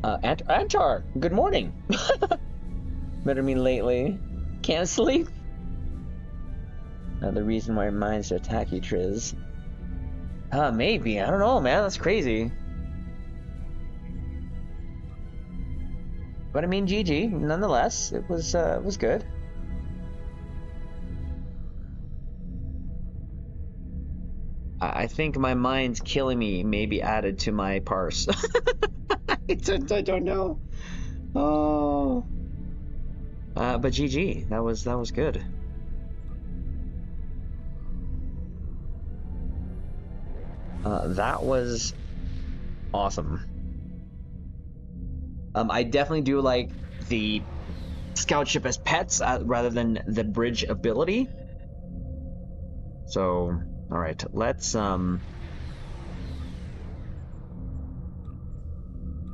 Antar, good morning. Better me lately. Can't sleep. The reason why your mind's to attack you, Triz. Maybe. I don't know, man. That's crazy. But I mean, GG. Nonetheless, it was good. I think my mind's killing me. Maybe added to my parse. I don't know. Oh. But GG. That was good. That was awesome. I definitely do like the scout ship as pets rather than the bridge ability. So, all right, let's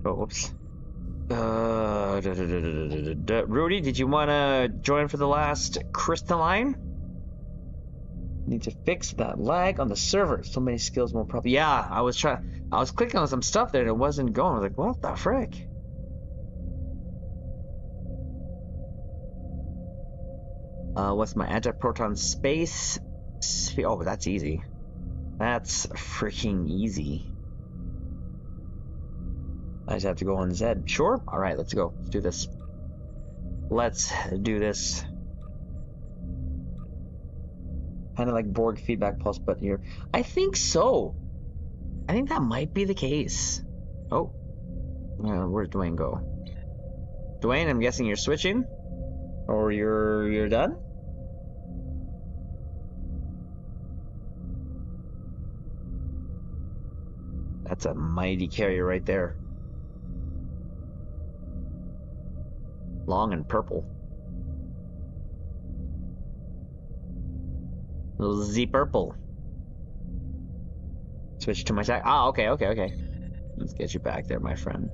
Oh, whoops. Rudy, did you want to join for the last crystalline? Need to fix that lag on the server. So many skills more properly. Yeah, I was clicking on some stuff there and it wasn't going. I was like, what the frick? What's my anti-proton space? Oh, that's easy. That's freaking easy. I just have to go on Z. Sure? Alright, let's go. Let's do this. Let's do this. Kind of like Borg feedback pulse button here. I think so. I think that might be the case. Oh. Where'd Dwayne go? Dwayne, I'm guessing you're switching? Or you're done? That's a mighty carrier right there. Long and purple. Little Z purple. Switch to my side. Ah, okay. Let's get you back there, my friend.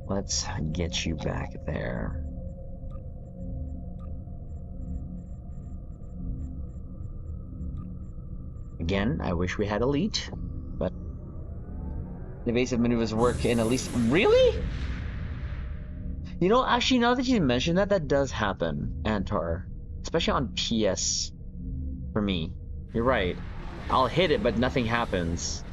Let's get you back there. Again, I wish we had elite, but evasive maneuvers work in at least... Really? You know, actually, now that you mention that, that does happen, Antar. Especially on PS, for me. You're right. I'll hit it, but nothing happens.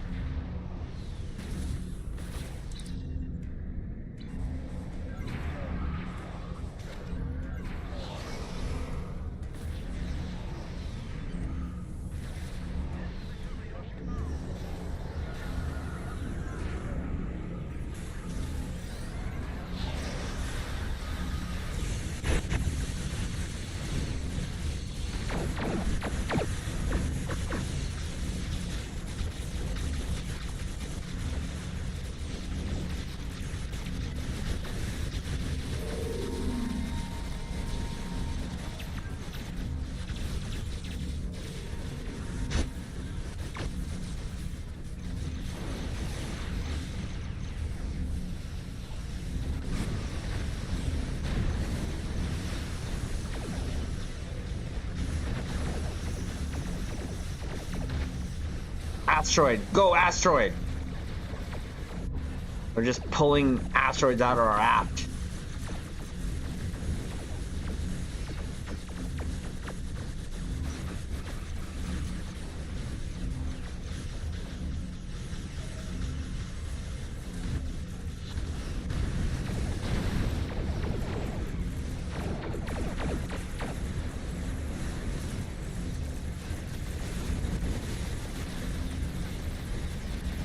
Asteroid, go asteroid! We're just pulling asteroids out of our aft.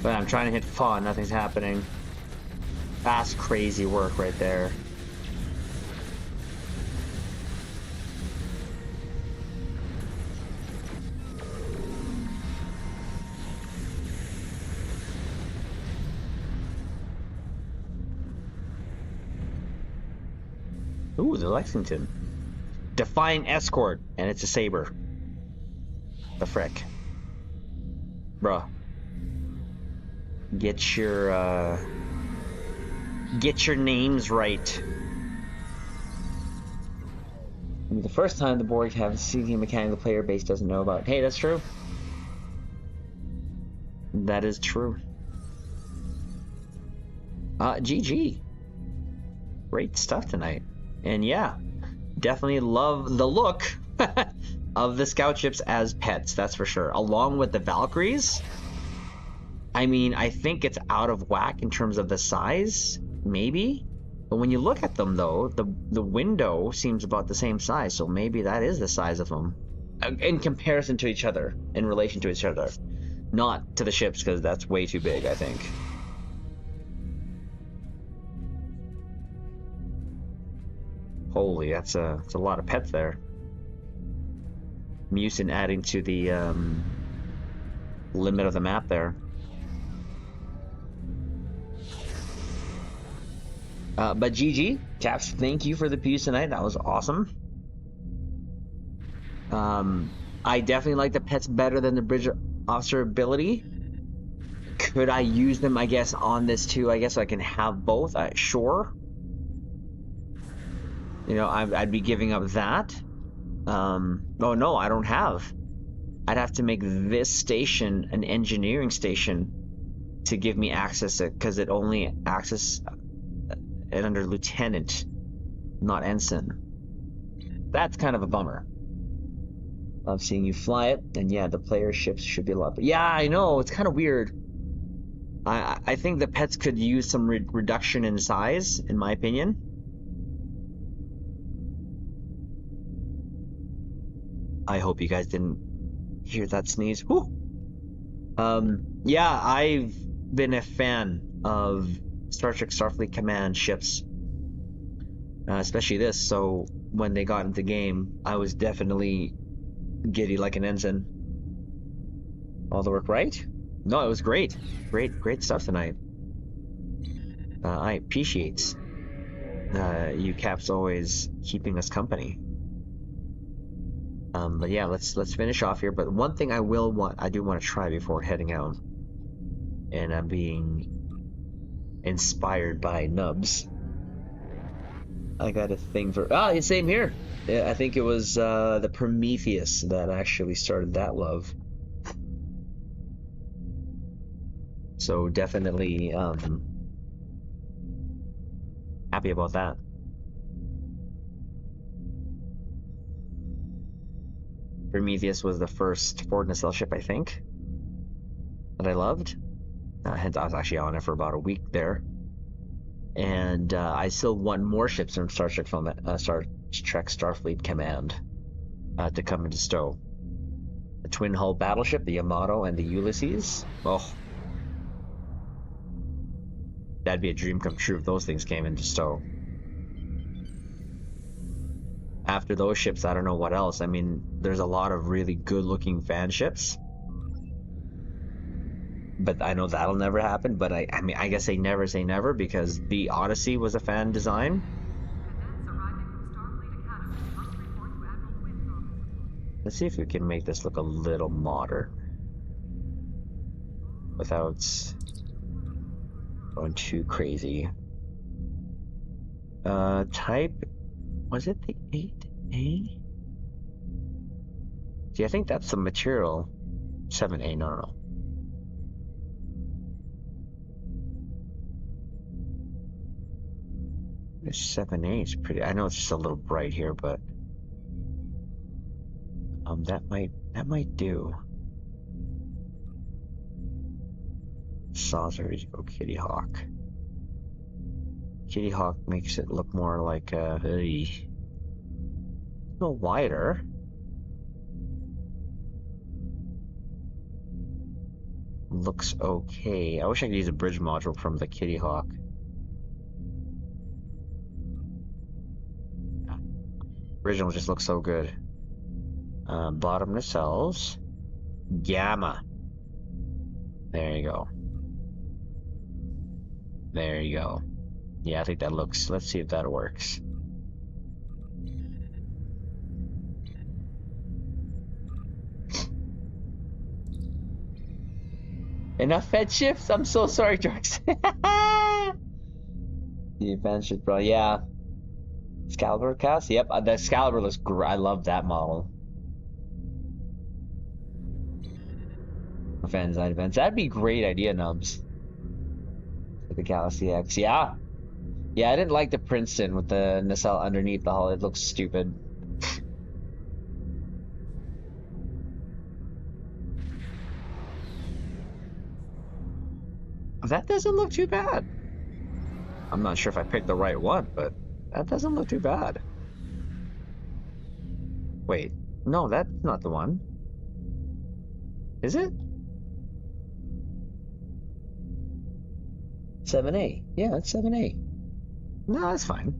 But I'm trying to hit FA, nothing's happening. That's crazy work right there. Ooh, the Lexington. Defiant escort, and it's a saber. The frick. Bruh. Get your names right. The first time the Borg have seen a mechanic the player base doesn't know about. Hey, that's true. That is true. GG. Great stuff tonight. And yeah, definitely love the look of the scout ships as pets, that's for sure. Along with the Valkyries. I mean, I think it's out of whack in terms of the size, maybe. But when you look at them, though, the window seems about the same size, so maybe that is the size of them. In comparison to each other, in relation to each other. Not to the ships, because that's way too big, I think. Holy, that's a lot of pets there. Mucin adding to the limit of the map there. But GG, Caps, thank you for the piece tonight. That was awesome. I definitely like the pets better than the bridge officer ability. Could I use them, I guess, on this too? I guess I can have both. Sure. You know, I'd be giving up that. Oh no, I don't have. I'd have to make this station an engineering station to give me access to, because it only access it under lieutenant, not ensign. That's kind of a bummer. Love seeing you fly it, and yeah, the player ships should be a lot. But yeah, I know, it's kind of weird. I think the pets could use some reduction in size, in my opinion. I hope you guys didn't hear that sneeze. Whew. Yeah, I've been a fan of Star Trek Starfleet Command ships, especially this. So when they got into the game, I was definitely giddy like an ensign. All the work right? No, it was great. Great stuff tonight. I appreciate you Caps always keeping us company. But yeah, let's finish off here. But one thing I do want to try before heading out, and I'm being inspired by Nubs. I got a thing for same here. I think it was the Prometheus that actually started that love. So definitely happy about that. Prometheus was the first Ford nacelle ship, I think, that I loved. Hence, I was actually on it for about a week there. And I still want more ships from Star Trek Starfleet Command to come into stow. The twin hull battleship, the Yamato, and the Ulysses. Oh, that'd be a dream come true if those things came into stow. After those ships, I don't know what else. I mean, there's a lot of really good-looking fan ships. But I know that'll never happen. But I mean, I guess they never say never, because the Odyssey was a fan design. Let's see if we can make this look a little modern without going too crazy. Type, was it the 8A? See, I think that's the material. 7A, no. This 7A is pretty. I know it's just a little bright here, but that might do. Saucer, go Kitty Hawk. Kitty Hawk makes it look more like a little wider. Looks okay. I wish I could use a bridge module from the Kitty Hawk. Original just looks so good. Bottom nacelles. Gamma. There you go. There you go. Yeah, I think that looks... Let's see if that works. Enough fed shifts? I'm so sorry, Drax. The advanced ship, bro. Yeah. Excalibur cast? Yep, the Excalibur looks great. I love that model. Fan design events. That'd be a great idea, Nubs. For the Galaxy X. Yeah. Yeah, I didn't like the Princeton with the nacelle underneath the hull. It looks stupid. That doesn't look too bad. I'm not sure if I picked the right one, but that doesn't look too bad. Wait, no, that's not the one. Is it? 7A. Yeah, it's 7A. No, that's fine.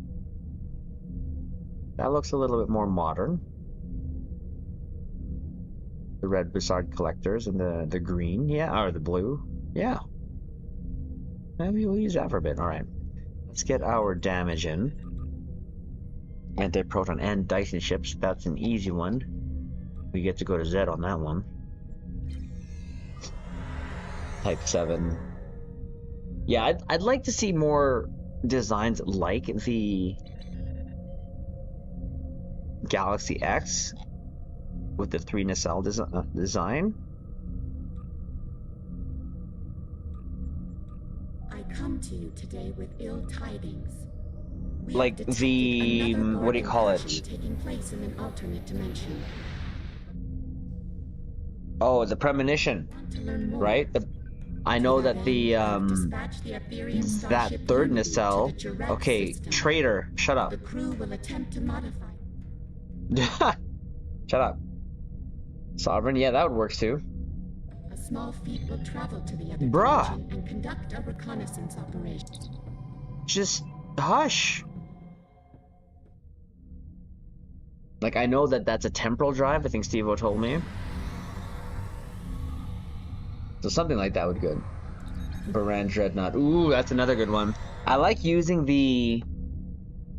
That looks a little bit more modern. The red Bussard collectors and the green, yeah, or the blue, yeah. Maybe we'll use that for a bit. All right, let's get our damage in. Anti-proton and Dyson ships. That's an easy one. We get to go to Z on that one. Type 7. Yeah, I'd like to see more designs like the Galaxy X with the 3 nacelle design. I come to you today with ill tidings. Like the what do you call it? Taking place in an alternate dimension. Oh, the premonition, right? I know that the that third nacelle. Okay, traitor, shut up. The crew will attempt to modify. Shut up. Sovereign, yeah, that would work too. A small fleet will travel to the other dimension and conduct a reconnaissance operation. Just hush. Like, I know that that's a temporal drive. I think Steve-O told me. So something like that would be good. Baran Dreadnought. Ooh, that's another good one. I like using the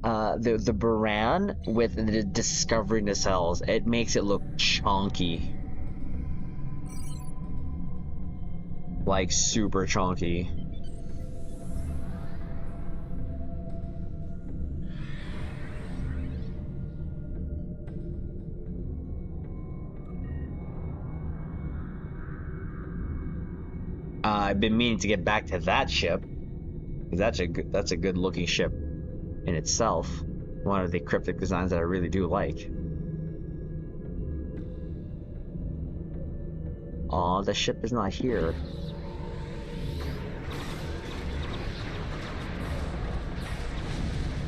Baran with the Discovery nacelles. It makes it look chonky. Like super chonky. I've been meaning to get back to that ship, because that's a good looking ship in itself. One of the cryptic designs that I really do like. Aw, the ship is not here.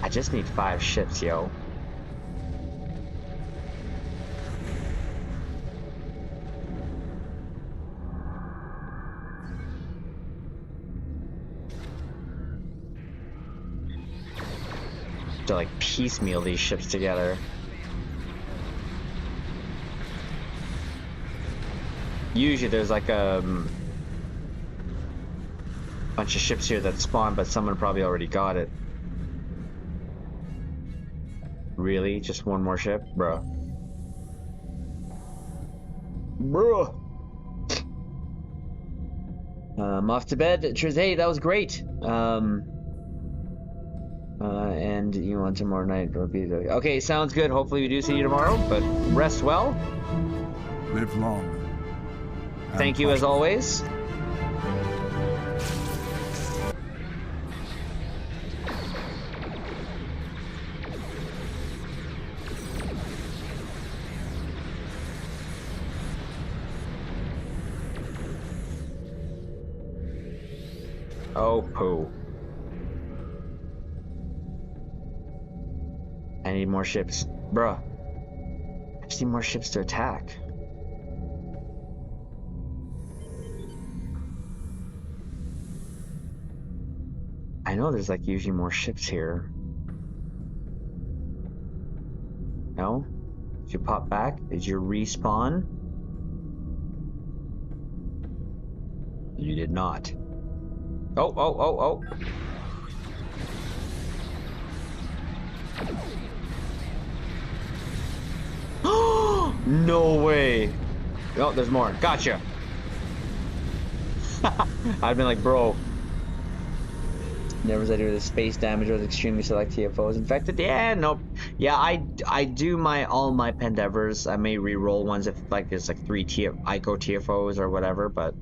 I just need 5 ships, yo. To like piecemeal these ships together. Usually there's like a bunch of ships here that spawn, but someone probably already got it. Really? Just one more ship? Bro. Bro. I'm off to bed. TriZander, that was great. And you want tomorrow night? Okay, sounds good. Hopefully we do see you tomorrow, but rest well. Live long. Thank you as always. Oh, poo. I need more ships. Bruh. I just need more ships to attack. I know there's like usually more ships here. No? Did you pop back? Did you respawn? You did not. Oh, oh, oh, oh. No way. Oh, there's more. Gotcha. I've been like, bro. Never said it was space damage or extremely select TFOs infected. Yeah, nope. Yeah, I do all my Pendevers. I may re-roll ones if like there's like 3 ICO TFOs or whatever, but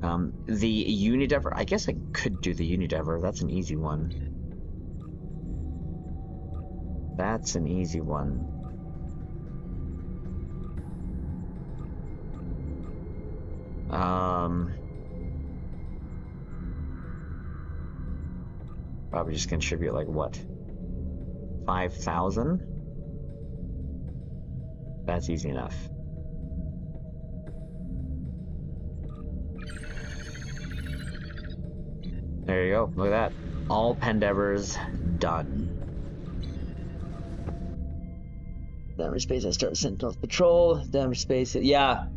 the Unidever, I guess I could do the Unidever. That's an easy one. That's an easy one. Probably just contribute like what? 5,000? That's easy enough. There you go. Look at that. All Pendevers done. Damage space, I start Sentinel's Patrol. Damage space, yeah.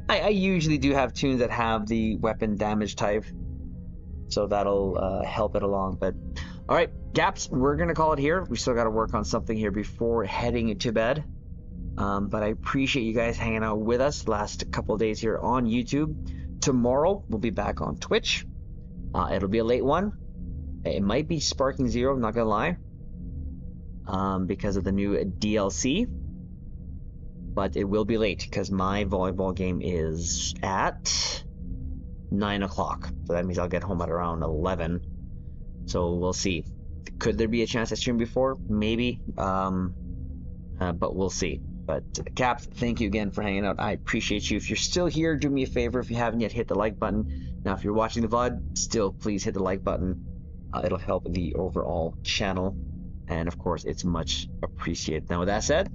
I usually do have tunes that have the weapon damage type, so that'll help it along. But all right, Gaps, we're gonna call it here. We still got to work on something here before heading to bed. But I appreciate you guys hanging out with us the last couple of days here on YouTube. Tomorrow we'll be back on Twitch. It'll be a late one. It might be Sparking Zero, I'm not gonna lie, because of the new DLC. But it will be late because my volleyball game is at 9 o'clock. So that means I'll get home at around 11. So we'll see. Could there be a chance I stream before? Maybe. But we'll see. But Caps, thank you again for hanging out. I appreciate you. If you're still here, do me a favor. If you haven't yet, hit the like button. Now, if you're watching the VOD, still please hit the like button. It'll help the overall channel. And of course, it's much appreciated. Now, with that said,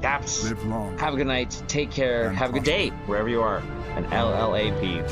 Caps, Live long. have a good night, take care, have a good day, wherever you are, and LLAP.